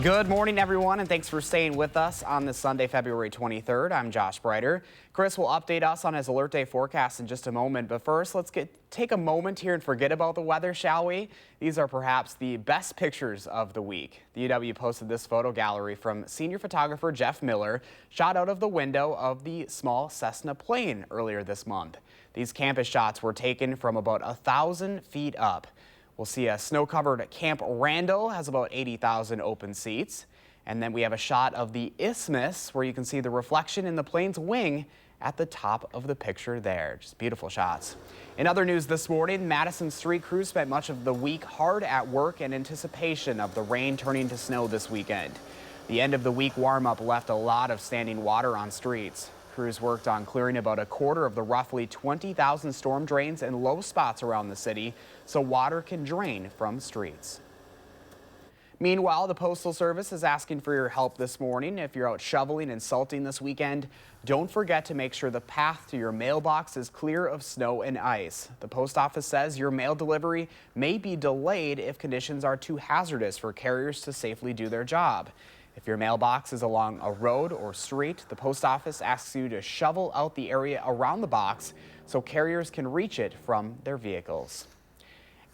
Good morning, everyone, and thanks for staying with us on this Sunday, February 23rd. I'm Josh Breiter. Chris will update us on his Alert Day forecast in just a moment, but first, let's take a moment here and forget about the weather, shall we? These are perhaps the best pictures of the week. The UW posted this photo gallery from senior photographer Jeff Miller, shot out of the window of the small Cessna plane earlier this month. These campus shots were taken from about 1,000 feet up. We'll see a snow-covered Camp Randall has about 80,000 open seats. And then we have a shot of the Isthmus where you can see the reflection in the plane's wing at the top of the picture there. Just beautiful shots. In other news this morning, Madison street crews spent much of the week hard at work in anticipation of the rain turning to snow this weekend. The end of the week warm-up left a lot of standing water on streets. Crews worked on clearing about a quarter of the roughly 20,000 storm drains and low spots around the city so water can drain from streets. Meanwhile, the Postal Service is asking for your help this morning. If you're out shoveling and salting this weekend, don't forget to make sure the path to your mailbox is clear of snow and ice. The post office says your mail delivery may be delayed if conditions are too hazardous for carriers to safely do their job. If your mailbox is along a road or street, the post office asks you to shovel out the area around the box so carriers can reach it from their vehicles.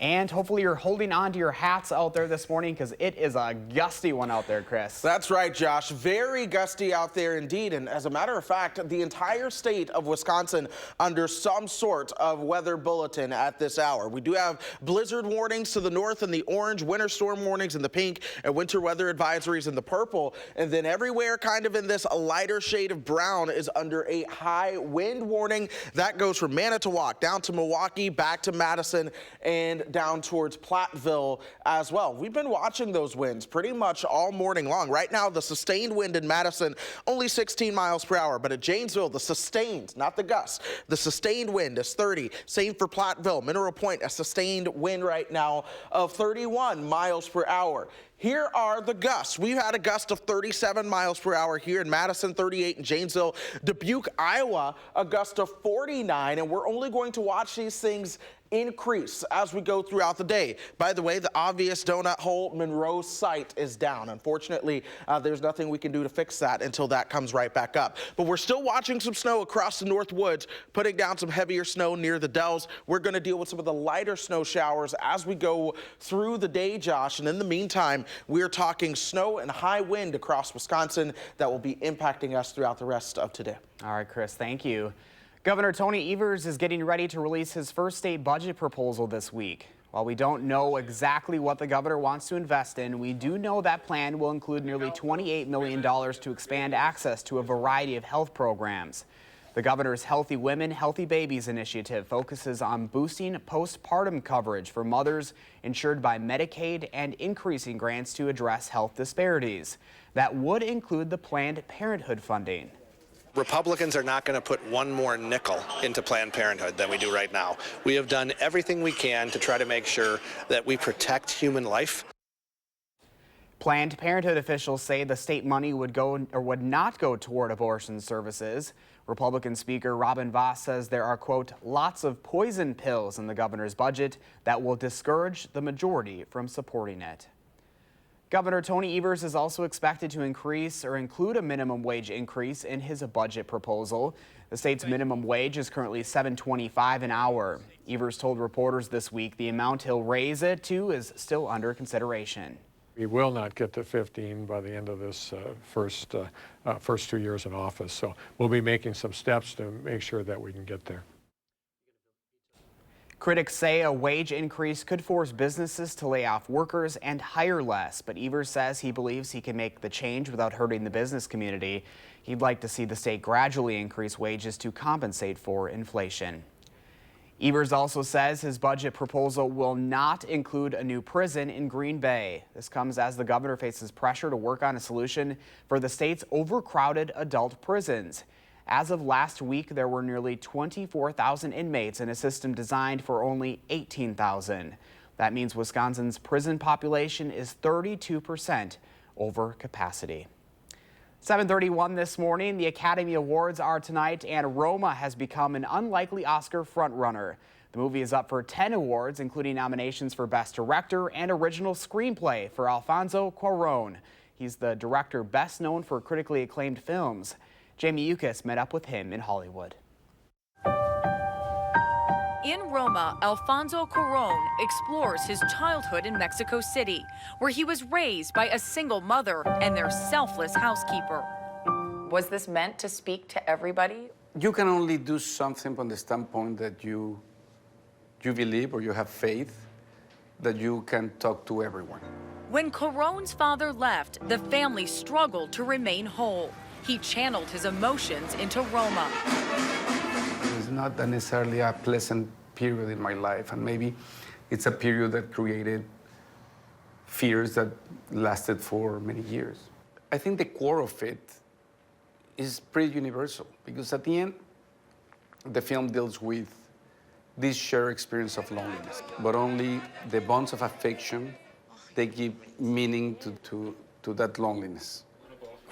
And hopefully you're holding on to your hats out there this morning because it is a gusty one out there, Chris. That's right, Josh. Very gusty out there indeed. And as a matter of fact, the entire state of Wisconsin under some sort of weather bulletin at this hour. We do have blizzard warnings to the north in the orange, winter storm warnings in the pink, and winter weather advisories in the purple. And then everywhere kind of in this lighter shade of brown is under a high wind warning. That goes from Manitowoc down to Milwaukee, back to Madison, and down towards Platteville as well. We've been watching those winds pretty much all morning long. Right now, the sustained wind in Madison, only 16 miles per hour, but at Janesville, the sustained, not the gust, the sustained wind is 30. Same for Platteville, Mineral Point, a sustained wind right now of 31 miles per hour. Here are the gusts. We've had a gust of 37 miles per hour here in Madison, 38 in Janesville. Dubuque, Iowa, a gust of 49, and we're only going to watch these things increase as we go throughout the day. By the way, the obvious donut hole Monroe site is down. Unfortunately, there's nothing we can do to fix that until that comes right back up. But we're still watching some snow across the North Woods, putting down some heavier snow near the Dells. We're going to deal with some of the lighter snow showers as we go through the day, Josh. And in the meantime, we're talking snow and high wind across Wisconsin that will be impacting us throughout the rest of today. All right, Chris, thank you. Governor Tony Evers is getting ready to release his first state budget proposal this week. While we don't know exactly what the governor wants to invest in, we do know that plan will include nearly $28 million to expand access to a variety of health programs. The governor's Healthy Women, Healthy Babies initiative focuses on boosting postpartum coverage for mothers insured by Medicaid and increasing grants to address health disparities. That would include the Planned Parenthood funding. Republicans are not going to put one more nickel into Planned Parenthood than we do right now. We have done everything we can to try to make sure that we protect human life. Planned Parenthood officials say the state money would not go toward abortion services. Republican Speaker Robin Vos says there are, quote, lots of poison pills in the governor's budget that will discourage the majority from supporting it. Governor Tony Evers is also expected to include a minimum wage increase in his budget proposal. The state's minimum wage is currently $7.25 an hour. Evers told reporters this week the amount he'll raise it to is still under consideration. We will not get to 15 by the end of this first 2 years in office. So we'll be making some steps to make sure that we can get there. Critics say a wage increase could force businesses to lay off workers and hire less, but Evers says he believes he can make the change without hurting the business community. He'd like to see the state gradually increase wages to compensate for inflation. Evers also says his budget proposal will not include a new prison in Green Bay. This comes as the governor faces pressure to work on a solution for the state's overcrowded adult prisons. As of last week, there were nearly 24,000 inmates in a system designed for only 18,000. That means Wisconsin's prison population is 32% over capacity. 7:31 this morning, the Academy Awards are tonight, and Roma has become an unlikely Oscar frontrunner. The movie is up for 10 awards, including nominations for Best Director and Original Screenplay for Alfonso Cuarón. He's the director best known for critically acclaimed films. Jamie Yukas met up with him in Hollywood. In Roma, Alfonso Cuarón explores his childhood in Mexico City, where he was raised by a single mother and their selfless housekeeper. Was this meant to speak to everybody? You can only do something from the standpoint that you believe or you have faith that you can talk to everyone. When Cuarón's father left, the family struggled to remain whole. He channeled his emotions into Roma. It's not necessarily a pleasant period in my life, and maybe it's a period that created fears that lasted for many years. I think the core of it is pretty universal, because at the end, the film deals with this shared experience of loneliness, but only the bonds of affection, they give meaning to that loneliness.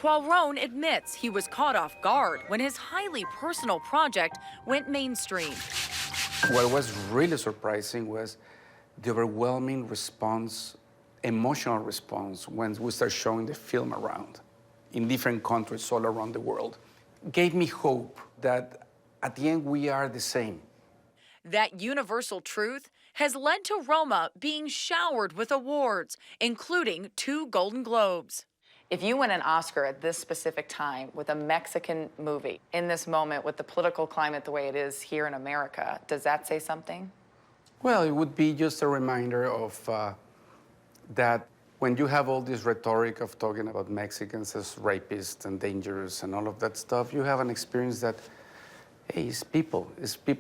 Cuarón admits he was caught off guard when his highly personal project went mainstream. What was really surprising was the overwhelming response, emotional response, when we start showing the film around in different countries all around the world. Gave me hope that at the end we are the same. That universal truth has led to Roma being showered with awards, including 2 Golden Globes. If you win an Oscar at this specific time with a Mexican movie, in this moment with the political climate the way it is here in America, does that say something? Well, it would be just a reminder of that when you have all this rhetoric of talking about Mexicans as rapists and dangerous and all of that stuff, you have an experience that, hey, it's people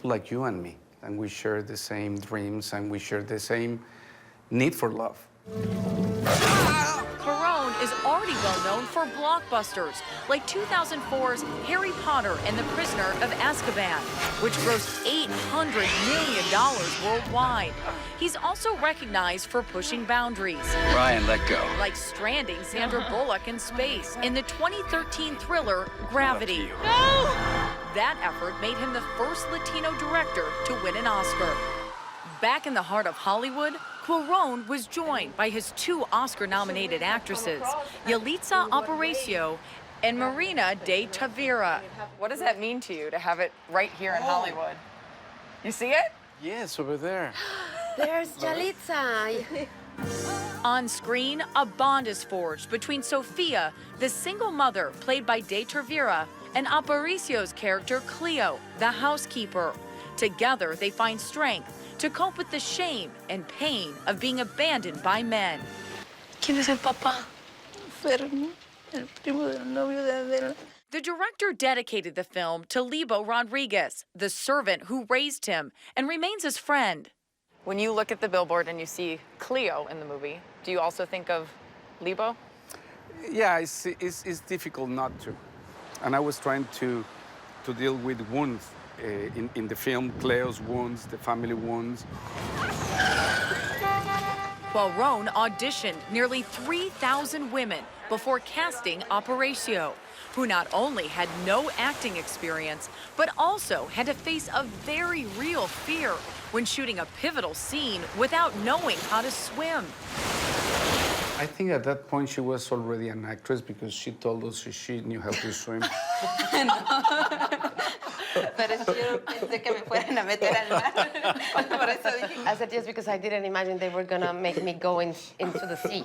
like you and me, and we share the same dreams and we share the same need for love. Cuarón is already well known for blockbusters like 2004's Harry Potter and the Prisoner of Azkaban, which grossed $800 million worldwide. He's also recognized for pushing boundaries. Ryan, let go. Like stranding Sandra Bullock in space in the 2013 thriller Gravity. No! That effort made him the first Latino director to win an Oscar. Back in the heart of Hollywood, Cuarón was joined by his 2 Oscar-nominated actresses, Yalitza Aparicio and Marina de Tavira. What does that mean to you to have it right here in Hollywood? You see it? Yes, over there. There's Yalitza. On screen, a bond is forged between Sofia, the single mother played by de Tavira, and Aparicio's character Cleo, the housekeeper. Together, they find strength to cope with the shame and pain of being abandoned by men. ¿Quién es el papá? Fermi, el primo del novio de Adela. The director dedicated the film to Libo Rodriguez, the servant who raised him and remains his friend. When you look at the billboard and you see Cleo in the movie, do you also think of Libo? Yeah, it's difficult not to. And I was trying to deal with wounds in the film, Cleo's wounds, the family wounds. Cuarón auditioned nearly 3,000 women before casting Aparicio, who not only had no acting experience, but also had to face a very real fear when shooting a pivotal scene without knowing how to swim. I think at that point she was already an actress because she told us she knew how to swim. Pero yo pensé que me fueran a meter al mar. Por eso dije. I said yes because I didn't imagine they were gonna make me go into the sea.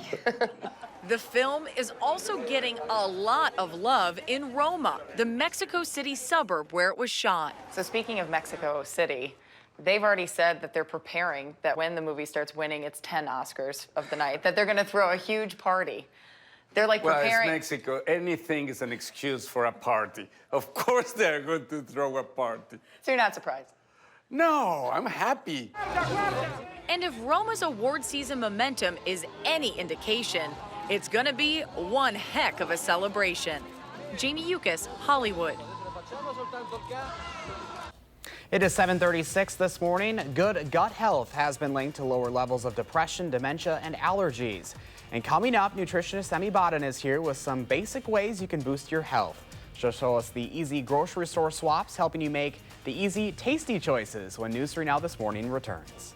The film is also getting a lot of love in Roma, the Mexico City suburb where it was shot. So speaking of Mexico City, they've already said that they're preparing that when the movie starts winning its 10 Oscars of the night, that they're going to throw a huge party. They're like preparing. Well, it's Mexico. Anything is an excuse for a party. Of course they're going to throw a party. So you're not surprised? No, I'm happy. And if Roma's award season momentum is any indication, it's going to be one heck of a celebration. Jamie Yukas, Hollywood. It is 7:36 this morning. Good gut health has been linked to lower levels of depression, dementia, and allergies. And coming up, nutritionist Emmy Bodden is here with some basic ways you can boost your health. She'll show us the easy grocery store swaps, helping you make the easy, tasty choices when News 3 Now This Morning returns.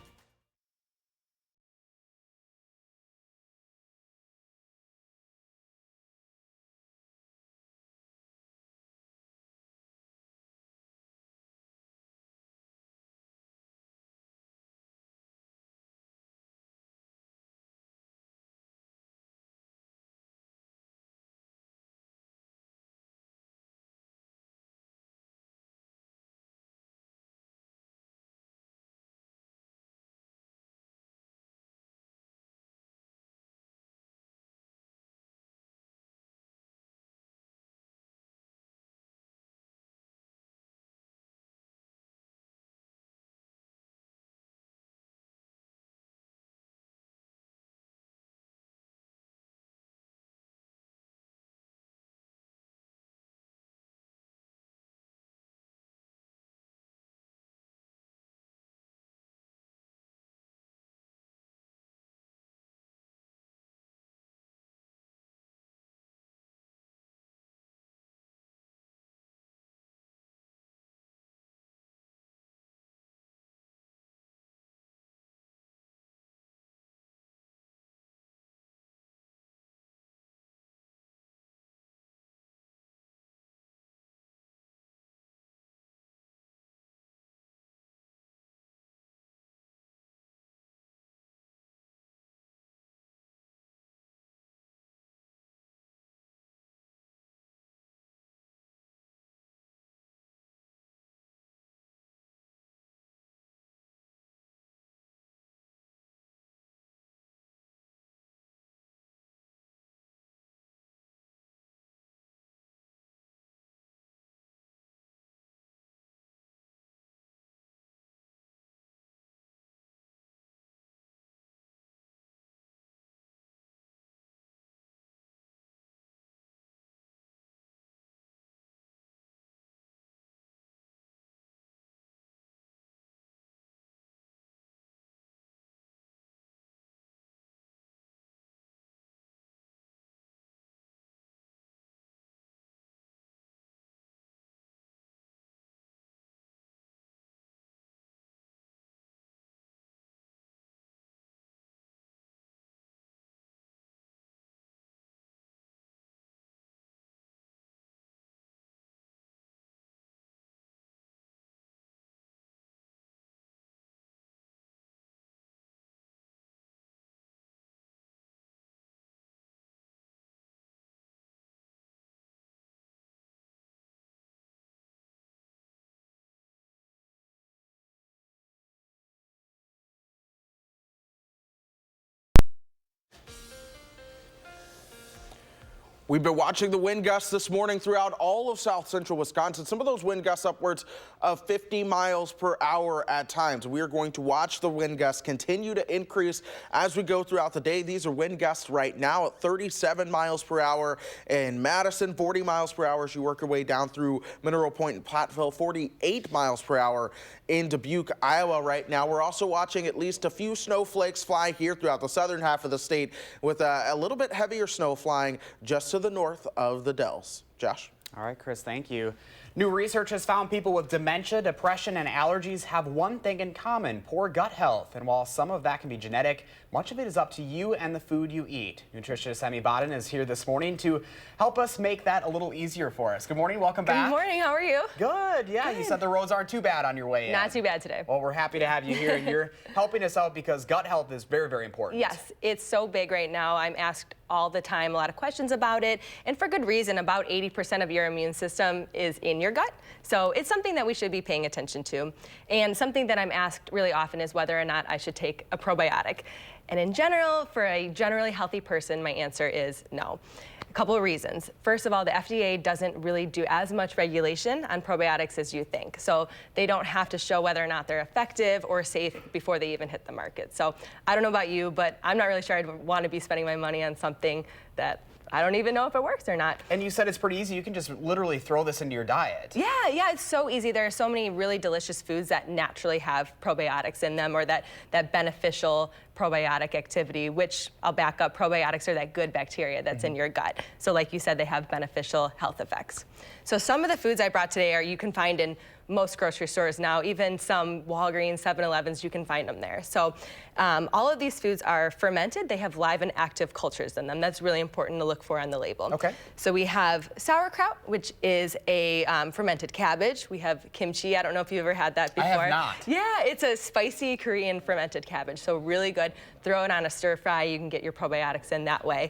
We've been watching the wind gusts this morning throughout all of south central Wisconsin. Some of those wind gusts upwards of 50 miles per hour at times. We are going to watch the wind gusts continue to increase as we go throughout the day. These are wind gusts right now at 37 miles per hour in Madison, 40 miles per hour as you work your way down through Mineral Point and Platteville, 48 miles per hour in Dubuque, Iowa right now. We're also watching at least a few snowflakes fly here throughout the southern half of the state with a little bit heavier snow flying just to the north of the Dells. Josh? All right, Chris, thank you. New research has found people with dementia, depression, and allergies have one thing in common: poor gut health. And while some of that can be genetic, much of it is up to you and the food you eat. Nutritionist Emmy Bodden is here this morning to help us make that a little easier for us. Good morning, welcome back. Good morning, how are you? Good, yeah, Good. You said the roads aren't too bad on your way in. Not too bad today. Well, we're happy to have you here, and you're helping us out because gut health is very, very important. Yes, it's so big right now. I'm asked all the time a lot of questions about it, and for good reason. About 80% of your immune system is in your gut, so it's something that we should be paying attention to. And something that I'm asked really often is whether or not I should take a probiotic. And in general, for a generally healthy person, my answer is no. A couple of reasons. First of all, the FDA doesn't really do as much regulation on probiotics as you think. So they don't have to show whether or not they're effective or safe before they even hit the market. So I don't know about you, but I'm not really sure I'd want to be spending my money on something that I don't even know if it works or not. And you said it's pretty easy. You can just literally throw this into your diet. Yeah, it's so easy. There are so many really delicious foods that naturally have probiotics in them, or that beneficial probiotic activity, which I'll back up, probiotics are that good bacteria that's in your gut. So like you said, they have beneficial health effects. So some of the foods I brought today you can find in most grocery stores now, even some Walgreens, 7-Elevens, you can find them there. So all of these foods are fermented. They have live and active cultures in them. That's really important to look for on the label. Okay. So we have sauerkraut, which is a fermented cabbage. We have kimchi. I don't know if you've ever had that before. I have not. Yeah, it's a spicy Korean fermented cabbage, so really good. Throw it on a stir fry. You can get your probiotics in that way.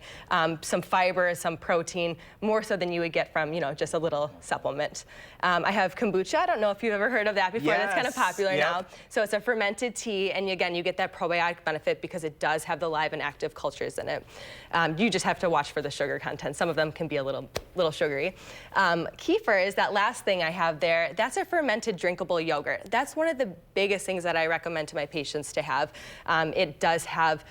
Some fiber, some protein, more so than you would get from, just a little supplement. I have kombucha. I don't know if you've ever heard of that before. Yes. That's kind of popular now. So it's a fermented tea, and again, you get that probiotic benefit because it does have the live and active cultures in it. You just have to watch for the sugar content. Some of them can be a little sugary. Kefir is that last thing I have there. That's a fermented drinkable yogurt. That's one of the biggest things that I recommend to my patients to have. It does have,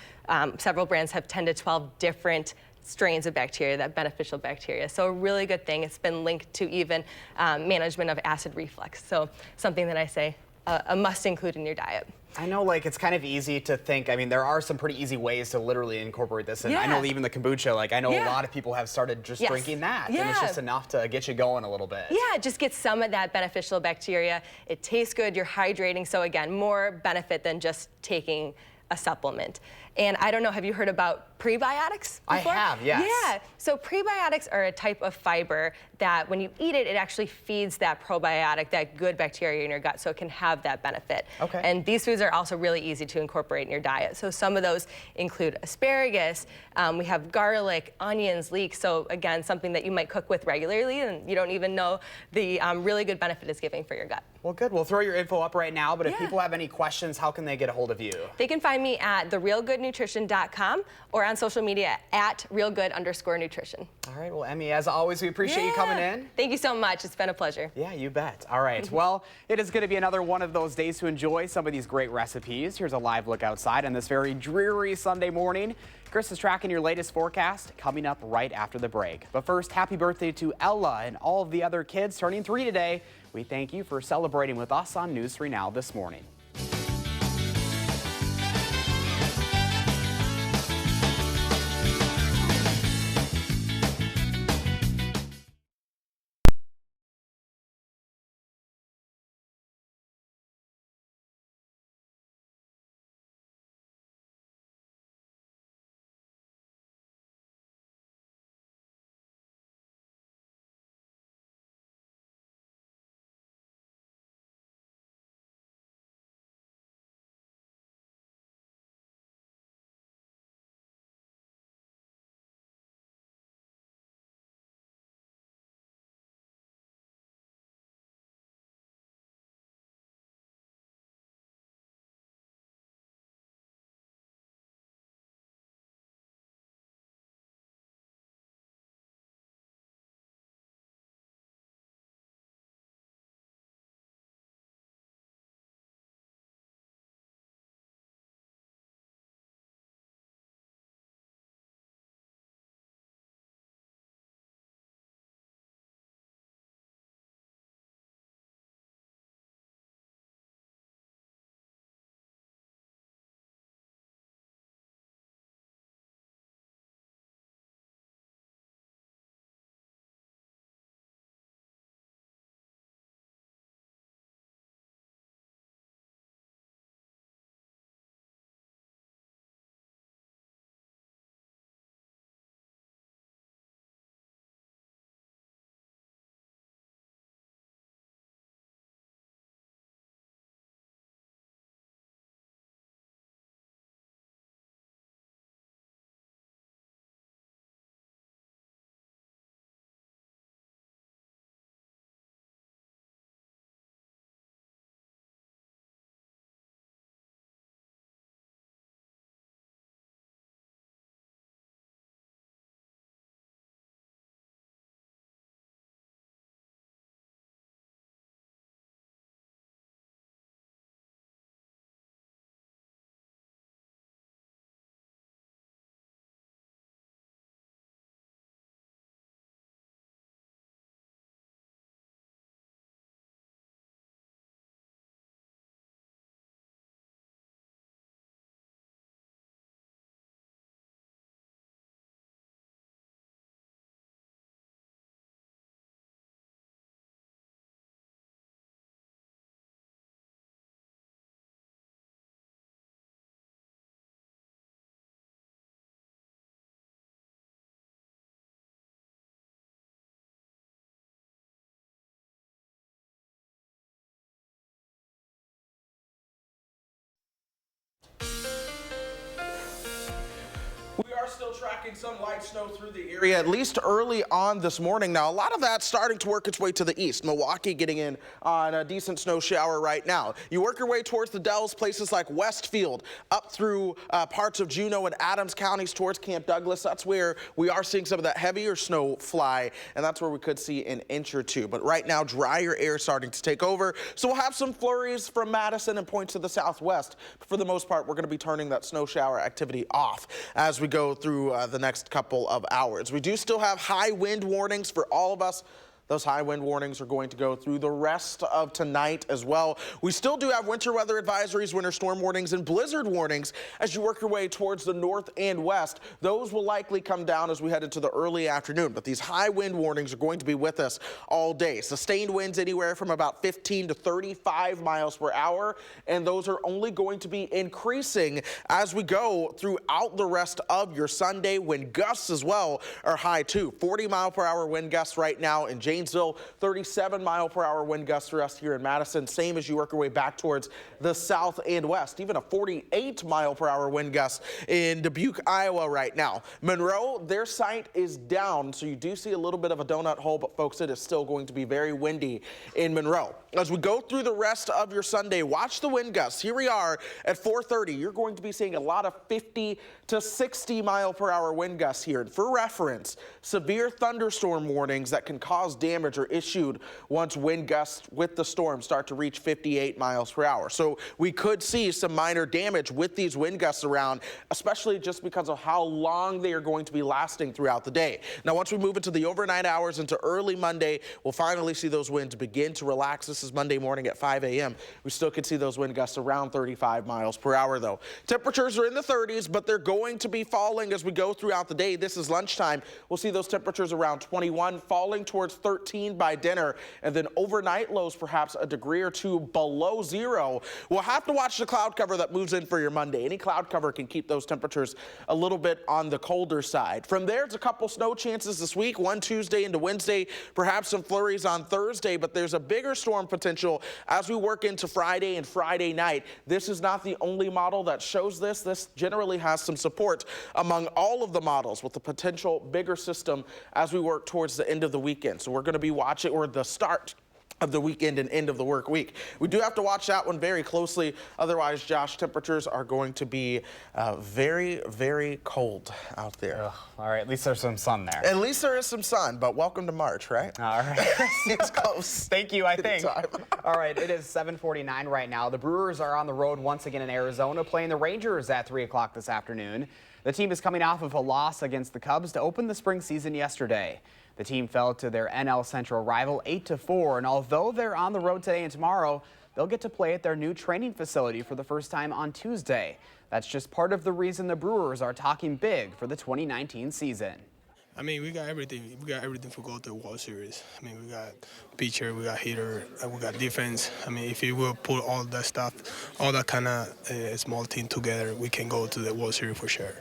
several brands have 10 to 12 different strains of bacteria, that beneficial bacteria. So a really good thing. It's been linked to even management of acid reflux. So something that I say a must include in your diet. I know, it's kind of easy to think. I mean, there are some pretty easy ways to literally incorporate this. And I know even the kombucha, I know a lot of people have started just drinking that. And it's just enough to get you going a little bit. Yeah, just get some of that beneficial bacteria. It tastes good, you're hydrating. So again, more benefit than just taking a supplement. And I don't know, have you heard about prebiotics before? I have, yes. Yeah, so prebiotics are a type of fiber that when you eat it, it actually feeds that probiotic, that good bacteria in your gut, so it can have that benefit. Okay. And these foods are also really easy to incorporate in your diet. So some of those include asparagus, we have garlic, onions, leeks, so again, something that you might cook with regularly and you don't even know the really good benefit it's giving for your gut. Well, good. We'll throw your info up right now, but if people have any questions, how can they get a hold of you? They can find me at therealgoodnutrition.com or on social media at realgood_nutrition. All right. Well, Emmy, as always, we appreciate you coming in. Thank you so much. It's been a pleasure. Yeah, you bet. All right. Well, it is going to be another one of those days to enjoy some of these great recipes. Here's a live look outside on this very dreary Sunday morning. Chris is tracking your latest forecast coming up right after the break. But first, happy birthday to Ella and all of the other kids turning 3 today. We thank you for celebrating with us on News 3 Now this morning. We are still tracking some light snow through the area, at least early on this morning. Now, a lot of that's starting to work its way to the east. Milwaukee getting in on a decent snow shower right now. You work your way towards the Dells, places like Westfield, up through parts of Juneau and Adams counties towards Camp Douglas. That's where we are seeing some of that heavier snow fly, and that's where we could see an inch or two. But right now, drier air starting to take over, so we'll have some flurries from Madison and points to the southwest. But for the most part, we're going to be turning that snow shower activity off as we go through the next couple of hours. We do still have high wind warnings for all of us. Those high wind warnings are going to go through the rest of tonight as well. We still do have winter weather advisories, winter storm warnings, and blizzard warnings as you work your way towards the north and west. Those will likely come down as we head into the early afternoon, but these high wind warnings are going to be with us all day. Sustained winds anywhere from about 15 to 35 miles per hour, and those are only going to be increasing as we go throughout the rest of your Sunday. Wind gusts as well are high too. 40-mile-per-hour wind gusts right now in Janesville, 37-mile-per-hour wind gusts for us here in Madison, same as you work your way back towards the south and west. Even a 48-mile-per-hour wind gust in Dubuque, Iowa right now. Monroe, their site is down, so you do see a little bit of a donut hole, but folks, it is still going to be very windy in Monroe. As we go through the rest of your Sunday, watch the wind gusts. Here we are at 4:30. You're going to be seeing a lot of 50 to 60-mile-per-hour wind gusts here. And for reference, severe thunderstorm warnings that can cause damage are issued once wind gusts with the storm start to reach 58 miles per hour. So we could see some minor damage with these wind gusts around, especially just because of how long they are going to be lasting throughout the day. Now, once we move into the overnight hours into early Monday, we'll finally see those winds begin to relax. This is Monday morning at 5 a.m. We still could see those wind gusts around 35 miles per hour, though. Temperatures are in the 30s, but they're going to be falling as we go throughout the day. This is lunchtime. We'll see those temperatures around 21, falling towards 13 by dinner, and then overnight lows perhaps a degree or two below zero. We'll have to watch the cloud cover that moves in for your Monday. Any cloud cover can keep those temperatures a little bit on the colder side. From there, it's a couple snow chances this week, one Tuesday into Wednesday, perhaps some flurries on Thursday, but there's a bigger storm potential as we work into Friday and Friday night. This is not the only model that shows this. This generally has some support among all of the models with the potential bigger system as we work towards the end of the weekend. So we're going to be watching, or the start of the weekend and end of the work week. We do have to watch that one very closely. Otherwise, Josh, temperatures are going to be very, very cold out there. Ugh, all right, at least there's some sun there. At least there is some sun, but welcome to March, right? All right. It's close. Thank you, I think. All right, it is 7:49 right now. The Brewers are on the road once again in Arizona, playing the Rangers at 3 o'clock this afternoon. The team is coming off of a loss against the Cubs to open the spring season yesterday. The team fell to their NL Central rival 8-4, and although they're on the road today and tomorrow, they'll get to play at their new training facility for the first time on Tuesday. That's just part of the reason the Brewers are talking big for the 2019 season. I mean, we got everything. We got everything to go to the World Series. I mean, we got pitcher, we got hitter, we got defense. I mean, if you will put all that stuff, all that kind of small team together, we can go to the World Series for sure.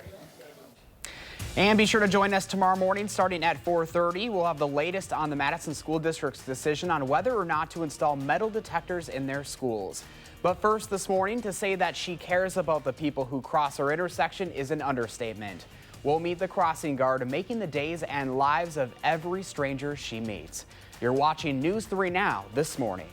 And be sure to join us tomorrow morning starting at 4:30. We'll have the latest on the Madison School District's decision on whether or not to install metal detectors in their schools. But first this morning, to say that she cares about the people who cross her intersection is an understatement. We'll meet the crossing guard, making the days and lives of every stranger she meets. You're watching News 3 Now this morning.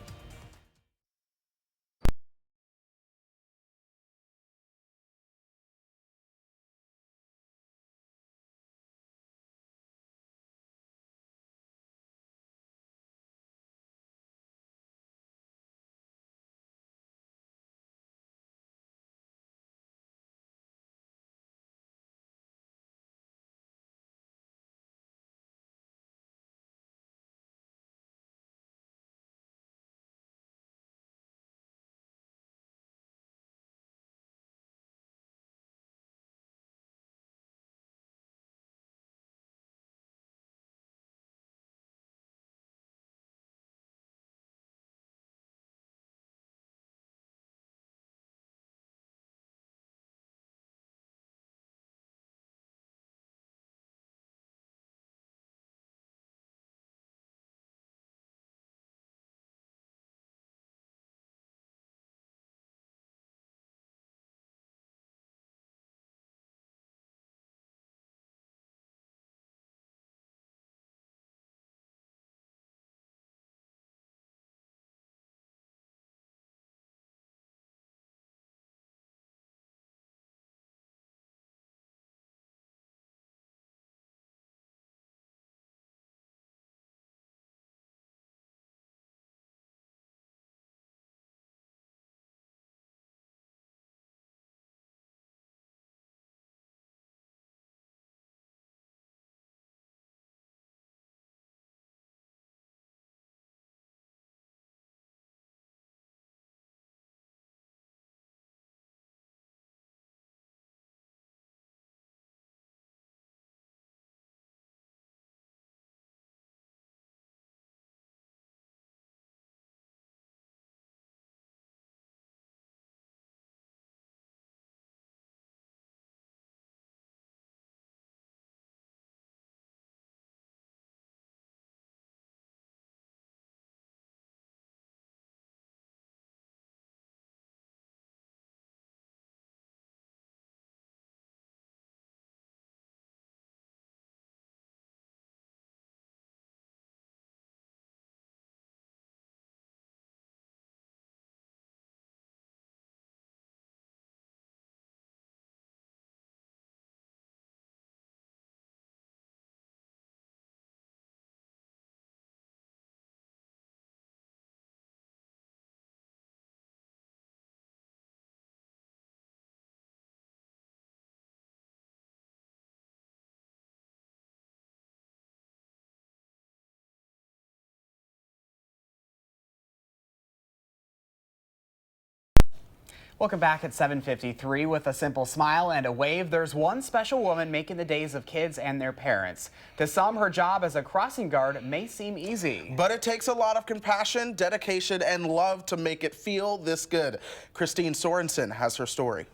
Welcome back at 7:53. With a simple smile and a wave, there's one special woman making the days of kids and their parents. To some, her job as a crossing guard may seem easy. But it takes a lot of compassion, dedication, and love to make it feel this good. Christine Sorensen has her story.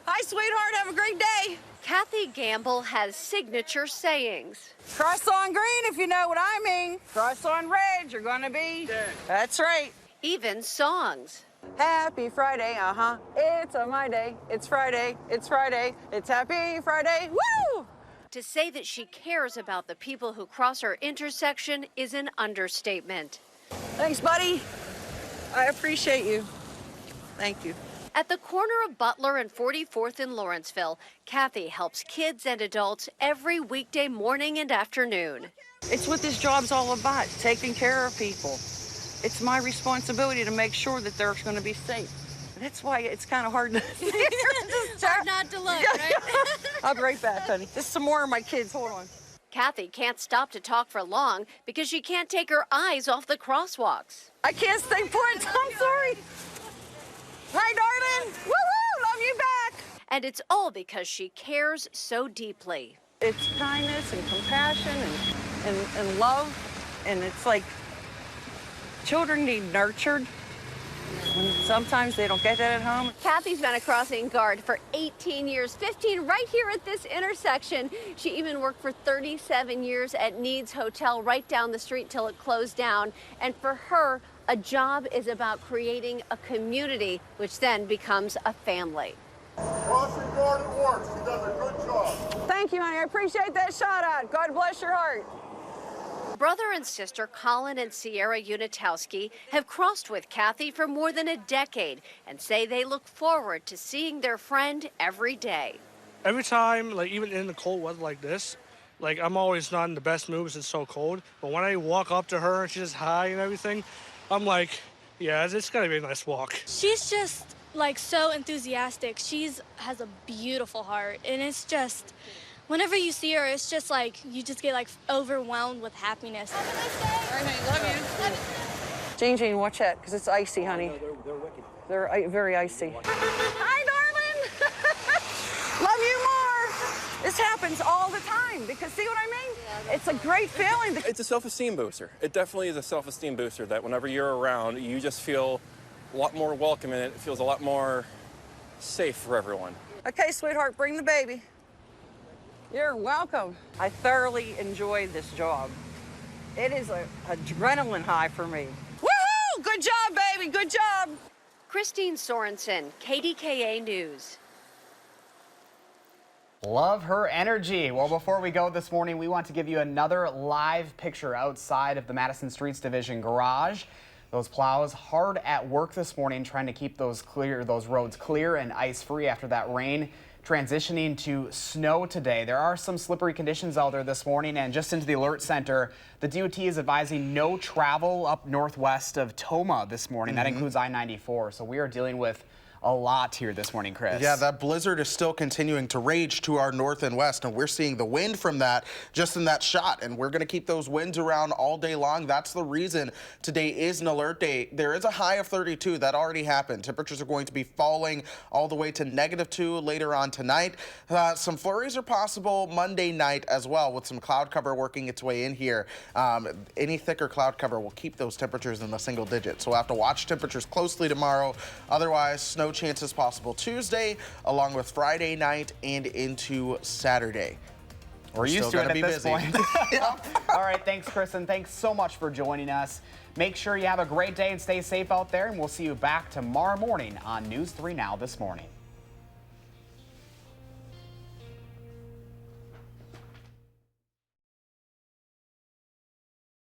Hi, sweetheart. Have a great day. Kathy Gamble has signature sayings. Cross on green, if you know what I mean. Cross on red, you're going to be dead. That's right. Even songs. Happy Friday, It's a my day. It's Friday. It's Friday. It's Happy Friday. Woo! To say that she cares about the people who cross her intersection is an understatement. Thanks, buddy. I appreciate you. Thank you. At the corner of Butler and 44th in Lawrenceville, Kathy helps kids and adults every weekday morning and afternoon. It's what this job's all about, taking care of people. It's my responsibility to make sure that they're going to be safe. That's why it's kind of hard to It's hard not to look, right? I'll be right back, honey. Just some more of my kids. Hold on. Kathy can't stop to talk for long because she can't take her eyes off the crosswalks. I can't stay put. I'm sorry. Hi, darling. Woo-hoo! Love you back. And it's all because she cares so deeply. It's kindness and compassion and love. And it's like children need nurtured. And sometimes they don't get that at home. Kathy's been a crossing guard for 18 years, 15 right here at this intersection. She even worked for 37 years at Needs Hotel right down the street till it closed down. And for her, a job is about creating a community, which then becomes a family. Crossing guard at work. She does a good job. Thank you, honey. I appreciate that shout out. God bless your heart. Brother and sister Colin and Sierra Unitowski have crossed with Kathy for more than a decade and say they look forward to seeing their friend every day. Every time, like even in the cold weather like this, like I'm always not in the best mood because it's so cold. But when I walk up to her and she says hi and everything, I'm like, yeah, it's gonna be a nice walk. She's just like so enthusiastic. Has a beautiful heart, and it's just, whenever you see her, it's just like, you just get like overwhelmed with happiness. All right, honey, love you. Jane, watch that, because it's icy, honey. They're wicked. They're very icy. Hi, darling. Love you more. This happens all the time, because see what I mean? It's a great feeling. It's a self-esteem booster. It definitely is a self-esteem booster that whenever you're around, you just feel a lot more welcome and it feels a lot more safe for everyone. Okay, sweetheart, bring the baby. You're welcome. I thoroughly enjoyed this job. It is an adrenaline high for me. Woohoo! Good job, baby, good job. Christine Sorensen, KDKA News. Love her energy. Well, before we go this morning, we want to give you another live picture outside of the Madison Streets Division garage. Those plows hard at work this morning trying to keep those roads clear and ice-free after that rain. Transitioning to snow today. There are some slippery conditions out there this morning, and just into the alert center, the DOT is advising no travel up northwest of Toma this morning. That includes I-94. So we are dealing with a lot here this morning, Chris. Yeah, that blizzard is still continuing to rage to our north and west, and we're seeing the wind from that just in that shot, and we're going to keep those winds around all day long. That's the reason today is an alert day. There is a high of 32. That already happened. Temperatures are going to be falling all the way to -2 later on tonight. Some flurries are possible Monday night as well, with some cloud cover working its way in here. Any thicker cloud cover will keep those temperatures in the single digits, so we'll have to watch temperatures closely tomorrow. Otherwise, snow chances possible Tuesday, along with Friday night and into Saturday. We're used to it at this point. All right, thanks, Chris, and thanks so much for joining us. Make sure you have a great day and stay safe out there, and we'll see you back tomorrow morning on News 3 Now This Morning.